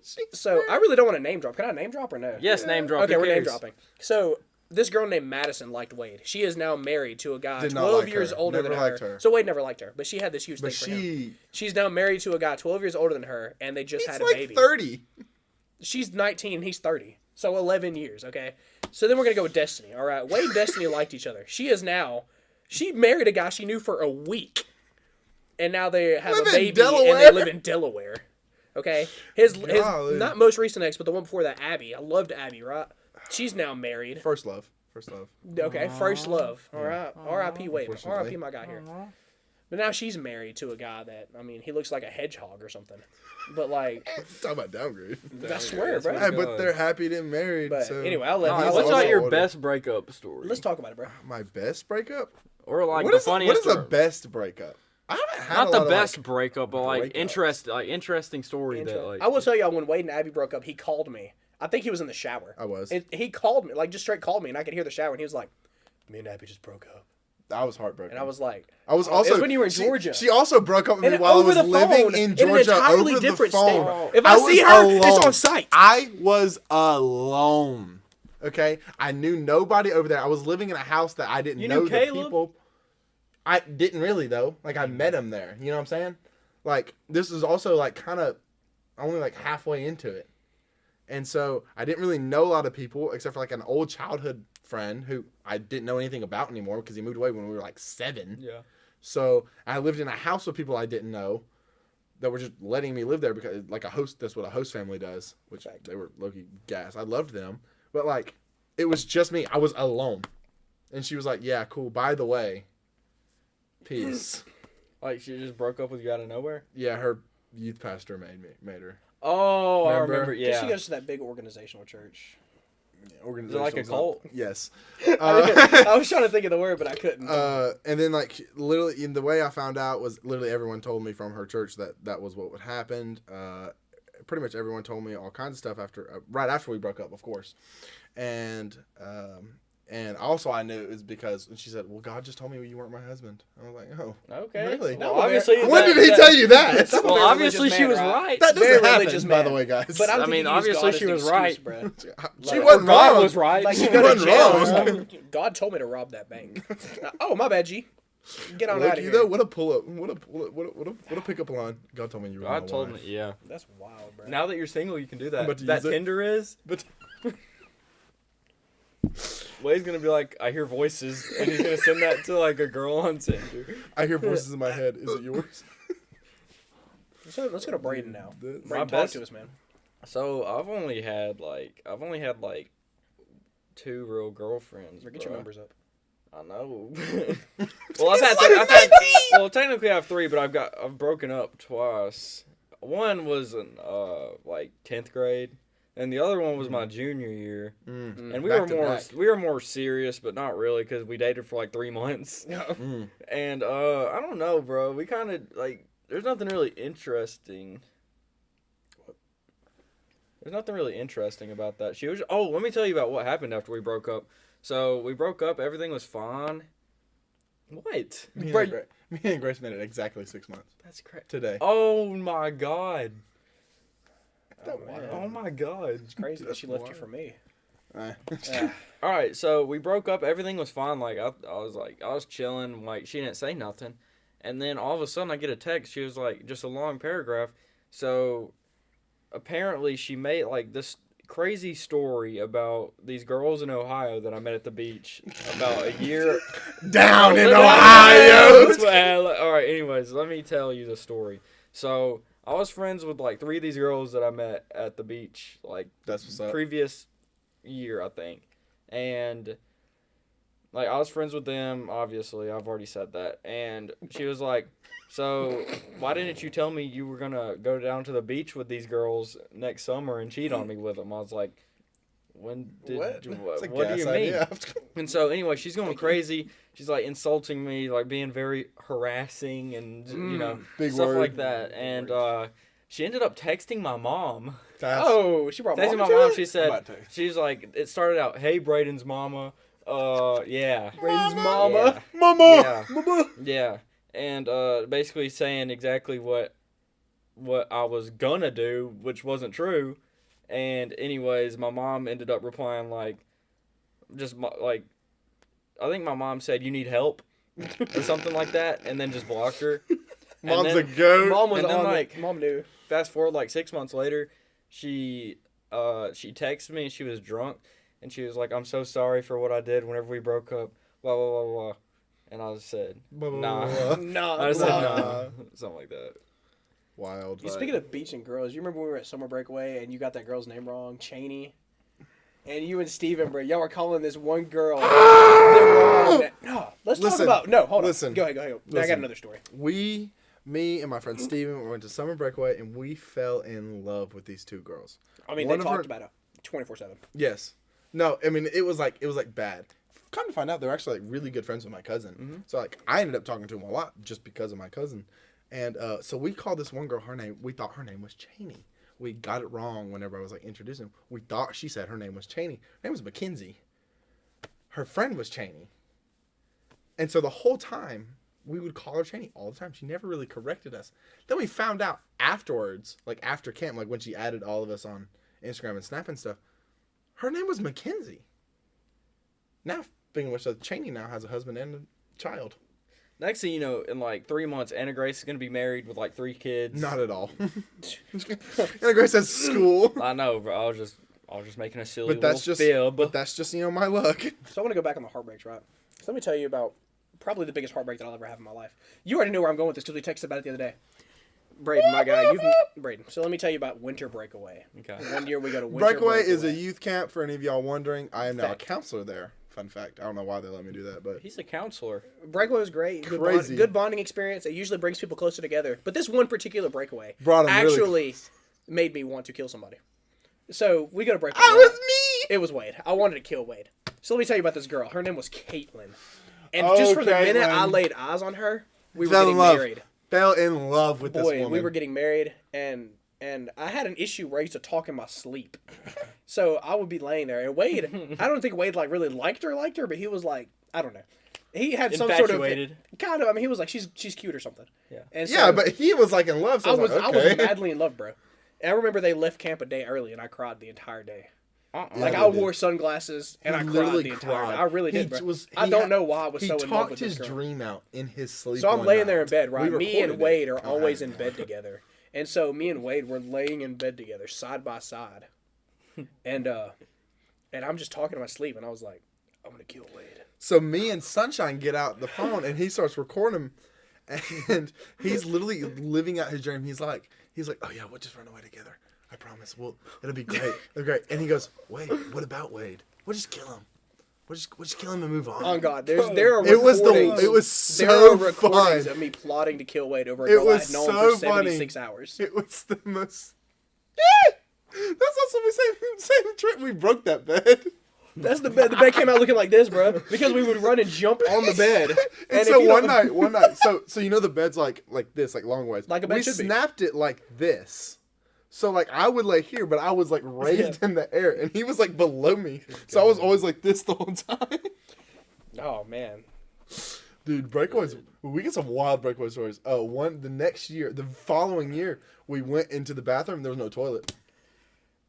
I really don't want to name drop. Can I name drop or no? Yes, name drop. Okay, Who we're name cares? dropping. So this girl named Madison liked Wade. She is now married to a guy Did not 12 like years her. older Never than liked her. her. So Wade never liked her, but she had this huge But thing for him. she. She's now married to a guy 12 years older than her, and they just He's had a like baby. 30. She's 19, he's 30. So 11 years, okay? So then we're going to go with Destiny, all right? Wade and Destiny liked each other. She married a guy she knew for a week. And now they have Live a in baby, and they Delaware? live in Delaware. Okay? His Golly. not most recent ex, but the one before that, Abby. I loved Abby, right? She's now married. First love. First love. Okay, first love. All right. R.I.P. Wade. Unfortunately. R.I.P. my guy here. But now she's married to a guy that, he looks like a hedgehog or something. But, like, Talk about downgrade. I swear, bro. Hey, but they're happy to married. But so. anyway, I'll let All right, he's what's also not your older. best breakup story? Let's talk about it, bro. My best breakup? Or like What the is funniest. what is or- the best breakup? I haven't had Not a the lot of, best breakup, but like breakups. interesting story that like. I will tell y'all when Wade and Abby broke up, he called me. I think he was in the shower. I was. He called me, like just straight called me, and I could hear the shower, and he was like, "Me and Abby just broke up," I was heartbroken. and I was like, I was it also was when you were in she- Georgia. She also broke up with me And while I over was the living phone, in an Georgia entirely over different the phone. state. If I see was her, it's alone. on site. I was alone. Okay, I knew nobody over there. I was living in a house that I didn't You know knew the Caleb? people. I didn't really though. Like I met him there. You know what I'm saying? Like this is also like kind of only like halfway into it, and so I didn't really know a lot of people except for like an old childhood friend who I didn't know anything about anymore because he moved away when we were like 7. Yeah. So I lived in a house with people I didn't know that were just letting me live there because like a host. That's what a host family does. Which they were low-key gas. I loved them, but like it was just me. I was alone, and she was like, "Yeah, cool. By the way, peace." Like she just broke up with you out of nowhere? Yeah, her youth pastor made her. Oh, I Remember? remember. Yeah. She goes to that big organizational church. Is it like a cult? Yes. I was trying to think of the word, but I couldn't. And then like literally, in the way I found out was literally everyone told me from her church that was what would happen. Pretty much everyone told me all kinds of stuff after right after we broke up, of course, and also I knew it was because she said, "Well, God just told me you weren't my husband." I was like, "Oh, Okay. really? Well, obviously. When did he tell you that?" Some Well, very obviously religious she man, was right? right. That Very doesn't religious happen, by man. the way, guys. But I I mean, think he used obviously God she as an was excuse, right. bruh. She Like, wasn't God wrong. was right. Like She you go to wasn't jail. wrong. God told me to rob that bank. Oh, my bad, G. Get on Look, out of you here. know what a pull up, what a pickup line. God told me you were my God told me. wife. Yeah. That's wild, bro. Now that you're single, you can do I'm that. about to That use it. Tinder is. But Wade's gonna be like, I hear voices, and he's gonna send that to like a girl on Tinder. I hear voices in my head. Is it yours? Let's go to Braden now. That's- Braden, talk best- to us, man. So I've only had like 2 real girlfriends. Get your bruh. numbers up. I know. Well, well, technically I have 3, but I've broken up twice. One was in like 10th grade, and the other one was my junior year. And we Back to back. we were more serious, but not really because we dated for like 3 months. Mm. And I don't know, bro. We kind of like there's nothing really interesting. There's nothing really interesting about that. She was. Oh, let me tell you about what happened after we broke up. So we broke up. Everything was fine. What? Me Right. and Grace made it exactly 6 months That's crazy. today. Oh my god. Oh, man. Oh my god. It's crazy that she left you for me. All right, so we broke up. Everything was fine. Like I was chilling. Like she didn't say nothing, and then all of a sudden I get a text. She was like just a long paragraph. So apparently she made like this crazy story about these girls in Ohio that I met at the beach about a year. Down in Ohio. Ohio. Well, all right. Anyways, let me tell you the story. So I was friends with like 3 of these girls that I met at the beach, like That's what's up. previous year, I think. And like I was friends with them, obviously, I've already said that. And she was like, "So why didn't you tell me you were gonna go down to the beach with these girls next summer and cheat on me with them?" I was like, "When did What? what, That's a what do gas you mean?" idea. And so anyway, she's going crazy. She's like insulting me, like being very harassing and you know Big stuff word. like that. And she ended up texting my mom. Oh, she brought Texting mama my to mom, it? she said, about to. she's like, it started out, "Hey, Braden's mama." Yeah. Braden's mama. Yeah. Yeah. And basically saying exactly what I was gonna do, which wasn't true. And anyways, my mom ended up replying like, like, I think my mom said, "You need help," or something like that, and then just blocked her. Mom's and a then, goat. Mom was And then, on like- Mom knew. fast forward like 6 months later, she texted me and she was drunk, and she was like, "I'm so sorry for what I did whenever we broke up, blah blah blah blah," and I just said, "Nah." Nah. I just said Nah. nah, something like that. Wild. You speaking of beach and girls, you remember when we were at summer breakaway and you got that girl's name wrong, Cheney? And you and Steven, bro, y'all were calling this one girl. No, let's talk Listen. about. No, hold on. Listen. Go ahead. I got Listen. another story. Me and my friend Steven went to summer breakaway and we fell in love with these 2 girls. I mean, One they of her- talked about it 24/7. Yes. No, I mean it was like bad. Come to find out, they're actually like really good friends with my cousin. So like I ended up talking to him a lot just because of my cousin. And so we called this one girl we thought her name was Cheney. We got it wrong whenever I was like introducing him. We thought she said her name was Cheney. Her name was Mackenzie. Her friend was Cheney. And so the whole time we would call her Cheney all the time. She never really corrected us. Then we found out afterwards, like after camp, like when she added all of us on Instagram and Snap and stuff, her name was Mackenzie. Now, speaking of which, Cheney now has a husband and a child. Next thing you know, in like 3 months, Anna Grace is gonna be married with like 3 kids. Not at all. Anna Grace has school. I know, bro. I was just making a silly But that's little just, fib. but that's just, my luck. So I want to go back on the heartbreaks, right? So let me tell you about probably the biggest heartbreak that I'll ever have in my life. You already know where I'm going with this because we texted about it the other day. Braden, my guy, Braden. So let me tell you about Winter Breakaway. Okay. One year we go to Winter Breakaway is a youth camp, for any of y'all wondering. I am now a Fact. counselor there. Fun fact. I don't know why they let me do that, but He's a counselor. Breakaway was great. Crazy. Good bonding experience. It usually brings people closer together. But this one particular breakaway Brought 'em really actually made me want to kill somebody. So we go to breakaway. that was me! It was Wade. I wanted to kill Wade. So let me tell you about this girl. Her name was Caitlin. And just from the minute I laid eyes on her, we were getting married. Fell in love with this Boy, woman. we were getting married, and I had an issue where I used to talk in my sleep. So I would be laying there, and Wade, I don't think Wade like really liked her, but he was like, I don't know. He had some sort of kind of. I mean, he was like, she's cute or something. Yeah. And so Yeah, but he was like in love. So I was okay. madly in love, bro. And I remember they left camp a day early, and I cried the entire day. Like Yeah, I they wore did. sunglasses, and He I cried literally the entire day. cried. I really He did, bro. was- I he don't had- know why I was He so in love talked with his this girl. dream out in his sleep. So I'm one laying there in night. bed, right? We Me and recorded Wade it. are I don't always have in it. bed together. And so me and Wade were laying in bed together, side by side. And I'm just talking in my sleep, and I was like, I'm going to kill Wade. So me and Sunshine get out the phone, and he starts recording him, and he's literally living out his dream. He's like, oh yeah, we'll just run away together. I promise. It'll be great. It'll be great. And he goes, Wade, what about Wade? We'll just kill him. We'll just kill him and move on. Oh God, there are It was recordings. so there are recordings fun. of me plotting to kill Wade over a It girl I was had known so for 76 funny. hours. It was the most. That's also the same trip. We broke that bed. That's the bed. The bed came out looking like this, bro, because we would run and jump on the bed. And if so you one don't- night, so the bed's like this, like long ways. Like a bed we should be. snapped it like this. So like I would lay here, but I was like raised in the air, and he was like below me. So I was always like this the whole time. Oh man. Dude, breakaways. We get some wild breakaway stories. The following year, we went into the bathroom. There was no toilet.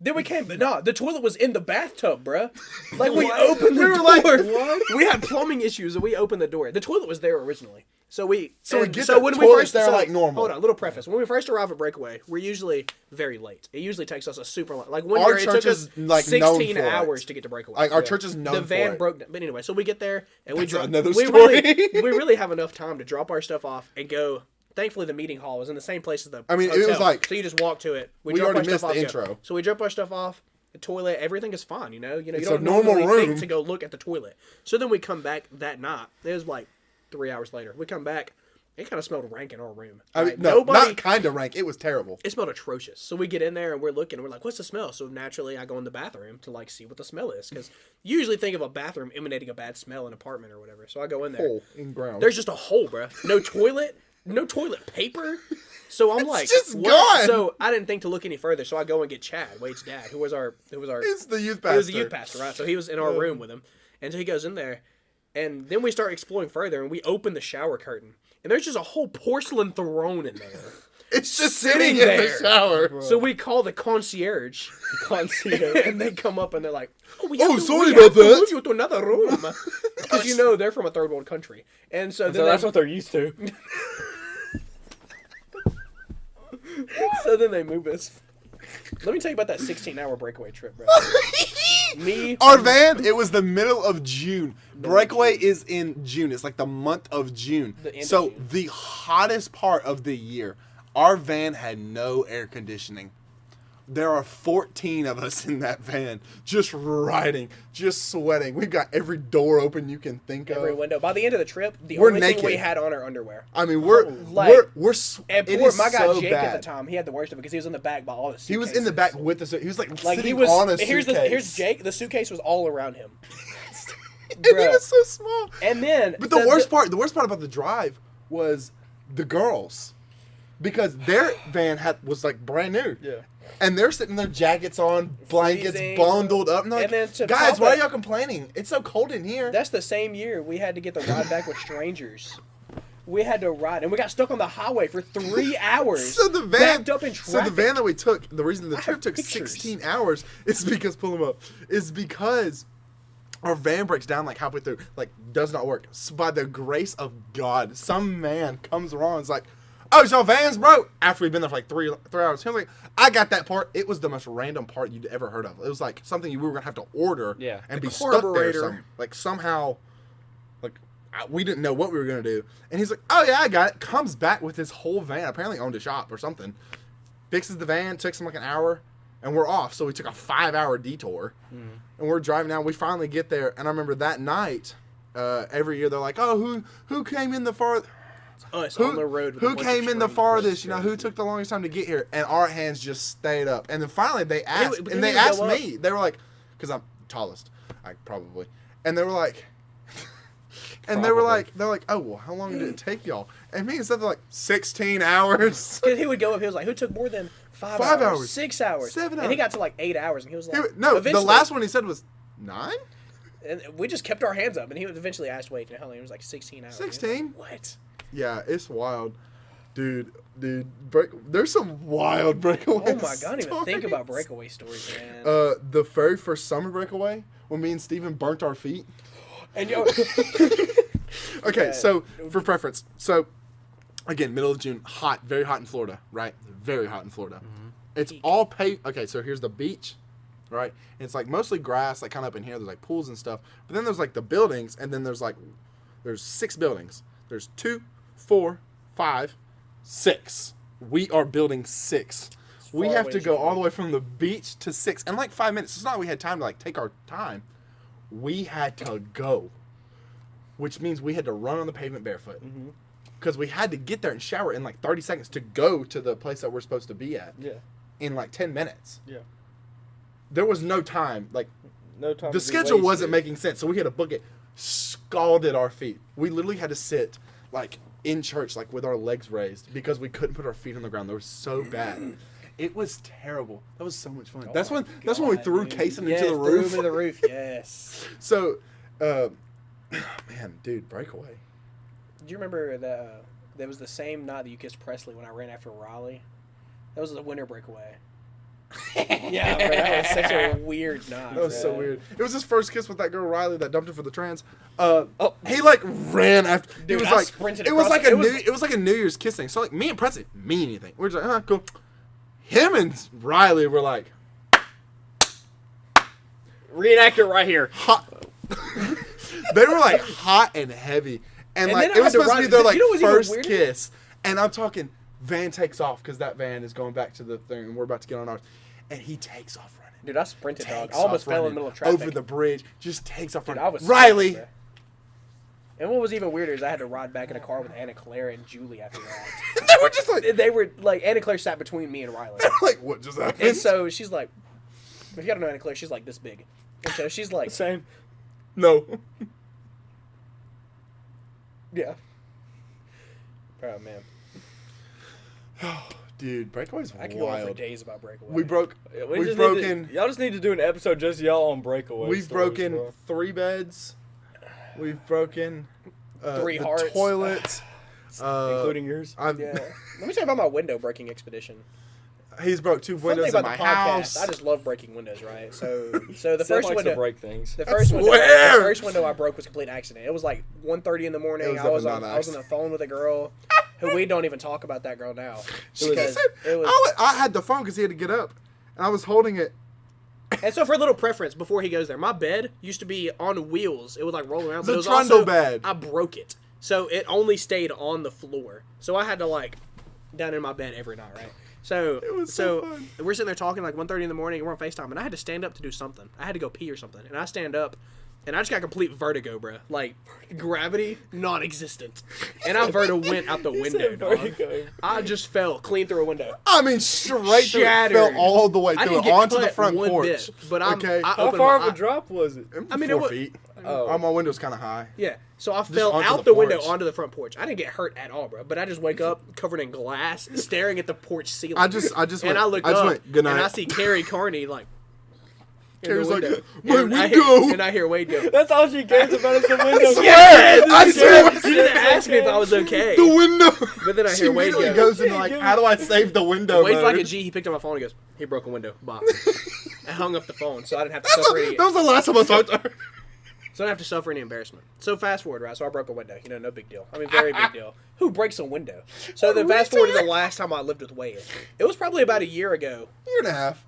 Then we came, but no, the toilet was in the bathtub, bruh. Like we opened the We were door. like, what? We had plumbing issues, and we opened the door. The toilet was there originally. So we get the toilet there like normal. Hold on, little preface. When we first arrive at Breakaway, we're usually very late. It usually takes us a super long. Like one Our year, it church took us is, like, known 16 for it. hours to get to Breakaway. Like our church is known The van for it. broke down. But anyway, so we get there and we drop. another we story. we really have enough time to drop our stuff off and go. Thankfully, the meeting hall was in the same place as the. I mean, it hotel. was like- so you just walk to it. We drop already our stuff missed the off, go. intro. So we drop our stuff off. The toilet, everything is fine. You It's don't a normal normally think room. to go look at the toilet. So then we come back that night. It was like 3 hours later. We come back. It kind of smelled rank in our room. I mean, Like, no, not kind of rank. It was terrible. It smelled atrocious. So we get in there and we're looking. And we're like, "What's the smell?" So naturally, I go in the bathroom to like see what the smell is, because you usually think of a bathroom emanating a bad smell in an apartment or whatever. So I go in there. Hole in ground. There's just a hole, bruh. No toilet. No toilet paper. So I'm like, just what? gone. So I didn't think to look any further. So I go and get Chad, Wade's dad, who was our. It's the youth pastor. He was the youth pastor, right? So he was in our room with him, and so he goes in there, and then we start exploring further, and we open the shower curtain, and there's just a whole porcelain throne in there. It's just sitting sitting in the there. shower. So we call the concierge, and they come up and they're like, "Oh, sorry we about have to that." move you to another room," because they're from a third world country, and so then So that's what they're used to. so then they move us. Let me tell you about that 16-hour breakaway trip, bro. Our van, it was the middle of June. Breakaway is in June. It's like the month of June. The end of So June. the hottest part of the year, our van had no air conditioning. There are 14 of us in that van, just riding, just sweating. We've got every door open you can think Every of. window. By the end of the trip, the We're only thing we naked. had on our underwear. I mean, we're And it poor is my guy so Jake bad. at the time, he had the worst of it because he was in the back by all the suitcases. He was in the back with us. He was like Like sitting he was. on a suitcase. Here's Jake. The suitcase was all around him. And he Bruh. was so small. And then, But the worst part about the drive was the girls, because their van was like brand new. Yeah. And they're sitting there, jackets on, blankets Freezing. bundled up. And they're like, And then to guys, top why are it- y'all complaining? It's so cold in here. That's the same year we had to get the ride back with strangers. We had to ride, and we got stuck on the highway for 3 hours. So the van, backed up in so traffic. the van that we took, the reason the I trip have took pictures. 16 hours is because pull them up. Is because Our van breaks down like halfway through, like does not work. So by the grace of God, some man comes around and is like, "Oh, it's your van's broke." After we've been there for like 3 hours, he was like, "I got that part." It was the most random part you'd ever heard of. It was like something we were gonna have to order, and be stuck there. Somehow, like we didn't know what we were gonna do. And he's like, "Oh yeah, I got it." Comes back with his whole van. Apparently owned a shop or something. Fixes the van. Takes him like an hour. And we're off, so we took a 5-hour detour, and we're driving down. We finally get there, and I remember that night, every year they're like, "Oh, who came in the farthest? Us on the road. Who came in the farthest? You know, who took the longest time to get here?" And our hands just stayed up. And then finally they asked, and they asked me. They were like, because I'm tallest, probably, and they were like, they're like, "Oh, well, how long did it take y'all?" And me and Seth were like, 16 hours. Because he would go up, he was like, "Who took more than 5 hours, 6 hours, 7 hours?" And he got to like 8 hours, and he was like, No, the last one he said was 9? And we just kept our hands up, and he eventually asked, "Wait, how long?" It was like 16 hours. 16? Like, what? Yeah, it's wild. Dude, there's some wild breakaway Oh my God, I didn't even think about breakaway stories, man. The very first summer breakaway, when me and Steven burnt our feet. And yo, Okay, so for preference, so again, middle of June, hot, very hot in Florida, right? Very hot in Florida. Mm-hmm. It's all paved. Okay, so here's the beach, right? And it's like mostly grass, like kind of up in here. There's like pools and stuff. But then there's like the buildings, and then there's 6 buildings. There's 2, 4, 5, 6. We are building 6. We have to go all the way from the beach to 6 in like 5 minutes. It's not like we had time to like take our time. We had to go, which means we had to run on the pavement barefoot. Because we had to get there and shower in like 30 seconds to go to the place that we're supposed to be at. Yeah. In like 10 minutes. Yeah. There was no time. Like, no time. The schedule wasn't making sense, so we had to book it. Scalded our feet. We literally had to sit like in church, like with our legs raised, because we couldn't put our feet on the ground. They were so bad. It was terrible. That was so much fun. That's when we threw Kason into the roof. Threw him into the roof. Yes. So, man, dude, breakaway. Do you remember that that was the same night that you kissed Presley when I ran after Raleigh? That was a winter breakaway. Yeah, bro, that was such a weird night. That was so weird. It was his first kiss with that girl Riley that dumped him for the trans. He like ran after. Dude, he was I like, sprinted it was across- like it was like a New Year's kissing. So like me and Presley didn't mean anything. We're just like, cool. Him and Riley were like, reenact it right here. hot. They were like hot and heavy, and like then I it was had to supposed to be run- their like you know what's even first weirder? kiss. And I'm talking, van takes off because that van is going back to the thing, and we're about to get on ours, and he takes off running. Dude, I sprinted, dog. Takes I almost off fell in the running middle of traffic. over the bridge. Just takes off Dude, running. I was Riley. scared, bro. And what was even weirder is I had to ride back in a car with Anna Claire and Julie after that. They were just like, They were like, Anna Claire sat between me and Riley. like, what just happened? And so she's like, if you gotta know Anna Claire, she's like this big. And so she's like, Same. No. yeah. Oh man, Dude, breakaway's I can go on for wild. days about breakaway. We broke. We We've just broken. y'all just need to do an episode just y'all on breakaway. We've stories, broken bro. 3 beds. We've broken 3 the hearts. toilet, including yours. I've, Yeah. Let me tell you about my window breaking expedition. He's broke 2 Fun windows thing in about my the podcast, house. I just love breaking windows, right? So the Seth first likes window, to break things. the first window, swear! the first window I broke was a complete accident. It was like 1:30 in the morning. It was I was definitely not on the phone with a girl who we don't even talk about that girl now. She Because said, it was, I had the phone because he had to get up, and I was holding it. and so for a little preference before he goes there, my bed used to be on wheels. It would like roll around. But The it was trundle also, bed. I broke it, so it only stayed on the floor. So I had to like down in my bed every night, right? So It was so fun. we're sitting there talking like 1:30 in the morning, and we're on FaceTime, and I had to stand up to do something. I had to go pee or something, and I stand up, and I just got complete vertigo, bro. Like gravity non-existent, and I went out the window. Dog. vertigo. I just fell clean through a window. I mean, straight through it, Shattered. fell all the way I through didn't it, get onto the cut front one porch. bit, but I'm, okay. I How opened far my of a eye- drop was it? I mean, 4 it was- feet. Oh. My window's kind of high. Yeah, so I fell onto out the the window porch. onto the front porch. I didn't get hurt at all, bro. But I just wake up covered in glass, staring at the porch ceiling. I just and went, I look I just up, went, good night. and I see Carrie Carney like. in the Carrie's like, window. "My And I window." hear- and I hear Wade go. That's all she cares about is the window. swear! I swear! She didn't ask me if I was okay. The window. But then I She hear Wade immediately go. goes into like, how do I save the window? Wade's like a mode? G. He picked up my phone and goes, "He broke a window." Bop. I hung up the phone, so I didn't have to suffer any. That was the last time I talked to her. So I don't have to suffer any embarrassment. So fast forward, right? So I broke a window. You know, no big deal. I mean, very big deal. Who breaks a window? So then fast forward to the last time I lived with Wade. It was probably about a year ago. Year and a half.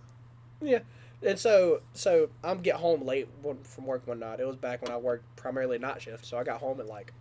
Yeah. And so I'm get home late from work one night. It was back when I worked primarily night shift. So I got home at like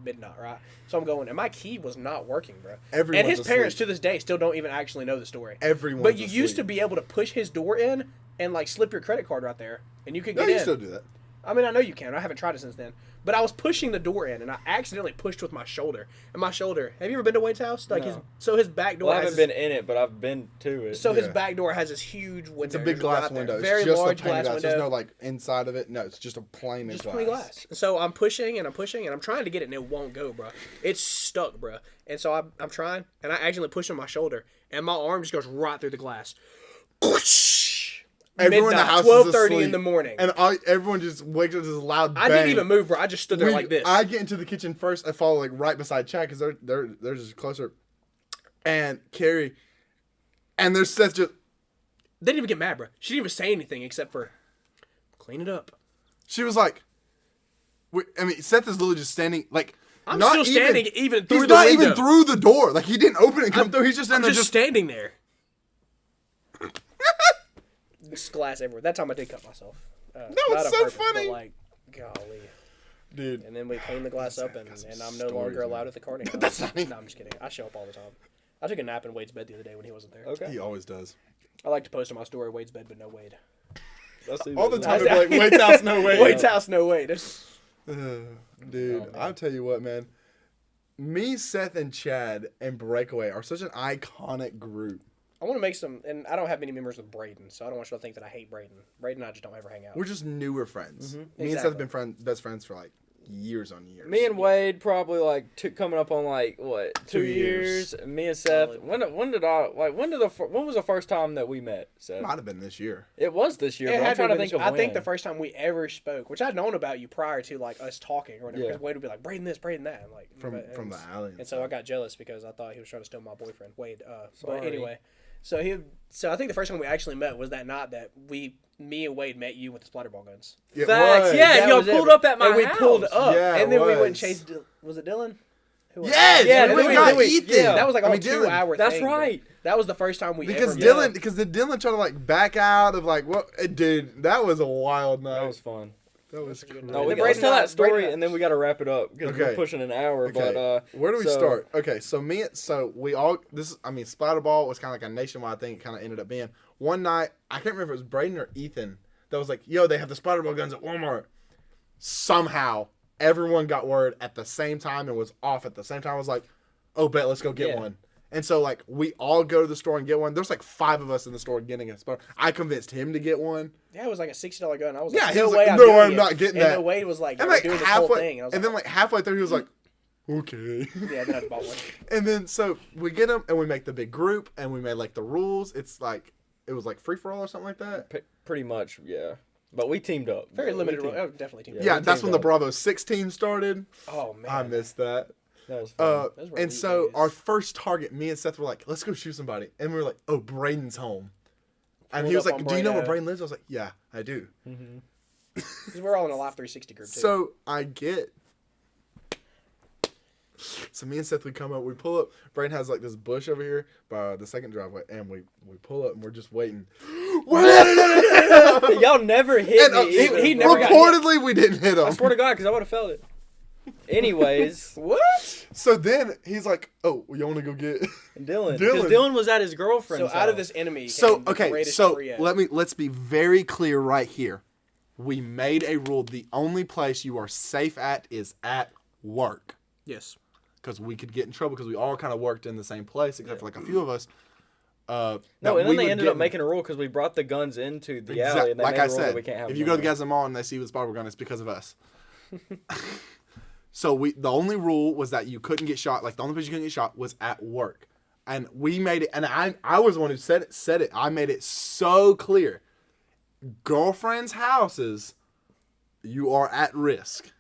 midnight, right? So I'm going, and my key was not working, bro. Everyone's and his parents asleep. to this day still don't even actually know the story. Everyone's But you asleep. used to be able to push his door in and like slip your credit card right there, and you could No, get you in. still do that. I mean, I know you can. I haven't tried it since then. But I was pushing the door in, and I accidentally pushed with my shoulder. And my shoulder. Have you ever been to Wade's house? Like No. his back door. Well, I has haven't been in it, but I've been to it. So his Yeah. back door has this huge window. It's a big glass right there. window. Very it's just large a pane glass of glass. window. There's no like inside of it. No, it's just a plain Just glass. plain glass. So I'm pushing and I'm pushing and I'm trying to get it and it won't go, bro. It's stuck, bro. And so I'm trying and I accidentally push on my shoulder and my arm just goes right through the glass. Everyone in the Midnight, house 12:30 is asleep, in the morning. and everyone just wakes up to this loud bang. I didn't even move, bro. I just stood there like this. I get into the kitchen first. I follow like right beside Chad because they're just closer, and Carrie, and there's Seth just. They didn't even get mad, bro. She didn't even say anything except for clean it up. She was like, Seth is literally just standing like. I'm not still standing even through He's the not window. even through the door. Like he didn't open it and come through. He's just in I'm there just standing there. This glass everywhere. That time I did cut myself. was not on so purpose, funny. But like, golly. dude. And then we cleaned the glass up, and I'm no longer allowed at the carting house. That's not even- No, I'm just kidding. I show up all the time. I took a nap in Wade's bed the other day when he wasn't there. Okay. He always does. I like to post on my story Wade's bed, but no Wade. All the time. Like, Wade's house, no way. Wade's house, no Wade. Dude, Oh, man. I'll tell you what, man. Me, Seth, and Chad and Breakaway are such an iconic group. I want to make some, and I don't have many members with Braden, so I don't want you to think that I hate Braden. Braden and I just don't ever hang out. We're just newer friends. Me and Seth Exactly. have been best friends for like years on years. Me and Wade probably like coming up on like what 2 2 years. years. Me and Seth. When was the first time that we met? Seth? Might have been this year. It was this year. It But I'm had to trying have to been think this- of I think when. the first time we ever spoke, which I'd known about you prior to like us talking or whatever, Yeah. because Wade would be like, Braden this, Braden that. And, like, From but- the alley. And so I got jealous because I thought he was trying to steal my boyfriend, Wade. But Sorry. anyway, so I think the first time we actually met was that night that me and Wade met you with the Splatrball guns. It Facts, was. yeah. That y'all was it. pulled up at my and we house. pulled up, Yeah, and then it we went and was. chased. Was it Dylan? Who was it? Yes, Yeah, and we we got got Ethan. yeah. That was like a I mean, whole Dylan. 2-hour That's thing, bro. right. That was the first time we Because ever Dylan tried to like back out of like what, dude. That was a wild night. That was fun. That was a good crazy. night. No, And we then let's Braden tell and I- that story, Braden and I- and then we got to wrap it up because Okay. we're pushing an hour. Okay, But where do we so- start? Okay, so we all Splatterball was kind of like a nationwide thing. It kind of ended up being one night. I can't remember if it was Braden or Ethan that was like, "Yo, they have the Splatterball guns at Walmart." Somehow, everyone got word at the same time and was off at the same time. I was like, "Oh, bet, let's go get Yeah. one." And so like we all go to the store and get one. There's like 5 of us in the store getting a Splatter. I convinced him to get one. Yeah, it was like a $60 gun. I was Yeah, like, he no was way like, I'm "No, doing I'm it." not getting and that. then Wade was like, And "We're like doing this whole halfway, thing." And I was and then like halfway through, he was like, "Okay." yeah, then I bought one. And then so we get them and we make the big group and we made like the rules. It's like it was like free for all or something like that. pretty much, yeah. But we teamed up. Very We limited. teamed- Oh, definitely team. Yeah, we that's teamed when the up. Bravo 6 team started. Oh man, I missed that. That was fun. Those were And elite so days. our first target, me and Seth were like, "Let's go shoot somebody," and we were like, "Oh, Braden's home." And Pulled he was up like, on "Do you know where Brado. Braden lives?" I was like, "Yeah, I do." 'Cause we're all in a Live 360 group too. So I get. So me and Seth, we come up, we pull up. Braden has like this bush over here by the second driveway, and we pull up, and we're just waiting. Y'all never hit And, me. either, he bro. never got hit. reportedly, we didn't hit him. I swear to God, because I would have felt it. Anyways, what? So then he's like, "Oh, you want to go get?" Dylan. Dylan. Because Dylan was at his So girlfriend's out of house. this enemy, So came the okay, greatest so trio. let's be very clear right here. We made a rule: the only place you are safe at is at work, Yes. because we could get in trouble because we all kind of worked in the same place, except for like a few of us. No, that and then we they would ended get up making a rule because we brought the guns into the Exact- alley, and they like made I a rule said, that we can't have if them you go to the there. Gaza Mall and they see the spot we're going, it's because of us. So the only rule was that you couldn't get shot. Like the only place you couldn't get shot was at work, and we made it. And I was the one who said it. I made it so clear. Girlfriends' houses, you are at risk.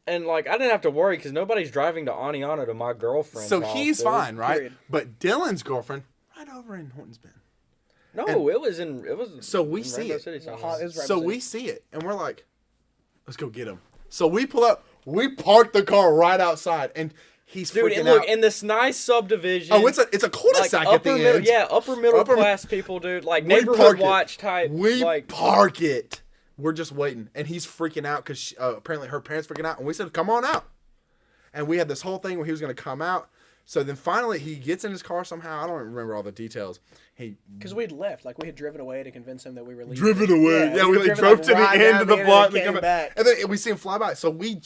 And like I didn't have to worry because nobody's driving to Aniana to my girlfriend's So house, he's dude. fine, right? Period. But Dylan's girlfriend, right over in Hortons Bend. No, And- it was in So we in see Rainbow it. City somewhere. It was So represented. we see it, and we're like, let's go get him. So we pull up. We park the car right outside, and he's Dude, freaking and look, out. in this nice subdivision. Oh, it's a cul-de-sac at the middle, end. yeah, upper middle Upper- class people, dude. Like We neighborhood park it. watch type. We like, park it. We're just waiting, and he's freaking out because apparently her parents freaking out, and we said, "Come on out." And we had this whole thing where he was going to come out. So then finally he gets in his car somehow. I don't remember all the details. Because we'd left, like we had driven away to convince him that we were leaving. Driven away. Yeah, we driven, drove to the right end down of the there block and and came come back. And then we see him fly by. So we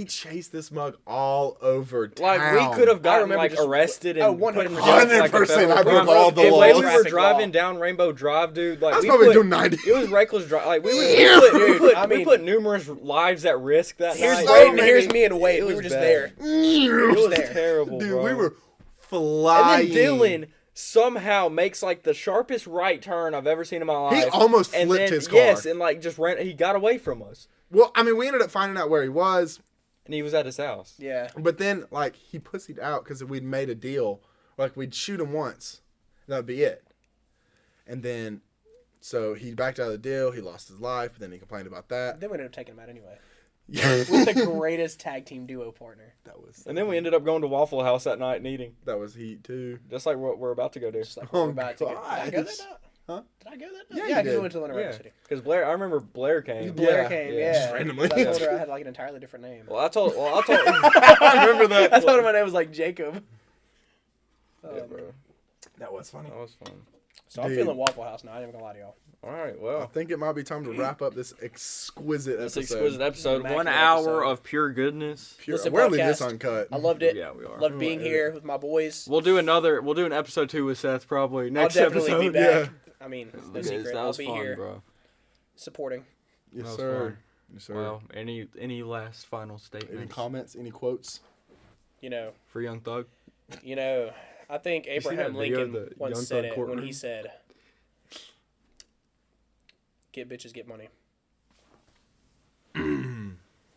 chased this mug all over town. Like we could have gotten remember like just- arrested oh, and put in 100%. jail for, like, a 100%. federal I broke crime. all the The way laws. we were Traffic driving law. down Rainbow Drive, dude. Like I was we probably put, doing 90. It was reckless drive. Like we I we mean- put numerous lives at risk that Here's night. so Wade, and many- here's me and Wade. It We was were just bad. there. It was there. terrible, Dude, bro. we were And flying. then Dylan somehow makes like the sharpest right turn I've ever seen in my life. He almost and flipped then, his car. Yes, and like just ran. He got away from us, Well, I mean, we ended up finding out where he was, and he was at his house. Yeah. but then like he pussied out because we'd made a deal. Like we'd shoot him once, that'd be it. And then, so he backed out of the deal. He lost his life. Then he complained about that. Then we ended up taking him out anyway. Yeah, With the greatest tag team duo partner. that was. And then we ended up going to Waffle House that night and eating, That was heat too. just like what we're about to go do. Just like Oh, we're about to go. Did I go gosh. that night? Huh? Did I go that night? Yeah, you because we did. went to Atlanta Yeah, City. because I remember Blair came. Blair Yeah, came, yeah. yeah. Just randomly. I told her I had like an entirely different name. Well, I told. I remember that. I told her my name was like Jacob. Yeah, bro. That was funny. That was fun. So I'm Dude. feeling Waffle House now. I ain't even gonna lie to y'all. All right, I well, think it might be time to wrap up this exquisite this episode. exquisite episode, Immaculate 1 hour episode. of pure goodness. Pure. Listen, We're gonna leave this podcast. uncut. I loved it. Yeah, we are. Loved being Right. here with my boys. We'll do an episode 2 with Seth probably I'll next definitely episode. be back. I mean, it's no Because secret. that I'll was be fun, here bro. supporting. Yes, That was sir. fun. Yes, sir. Well, any last final Any statements comments? Any quotes? You know, for Young Thug? I think see that Abraham video Lincoln of the once Young said Thug it when courtroom? he said, "Get bitches, get money."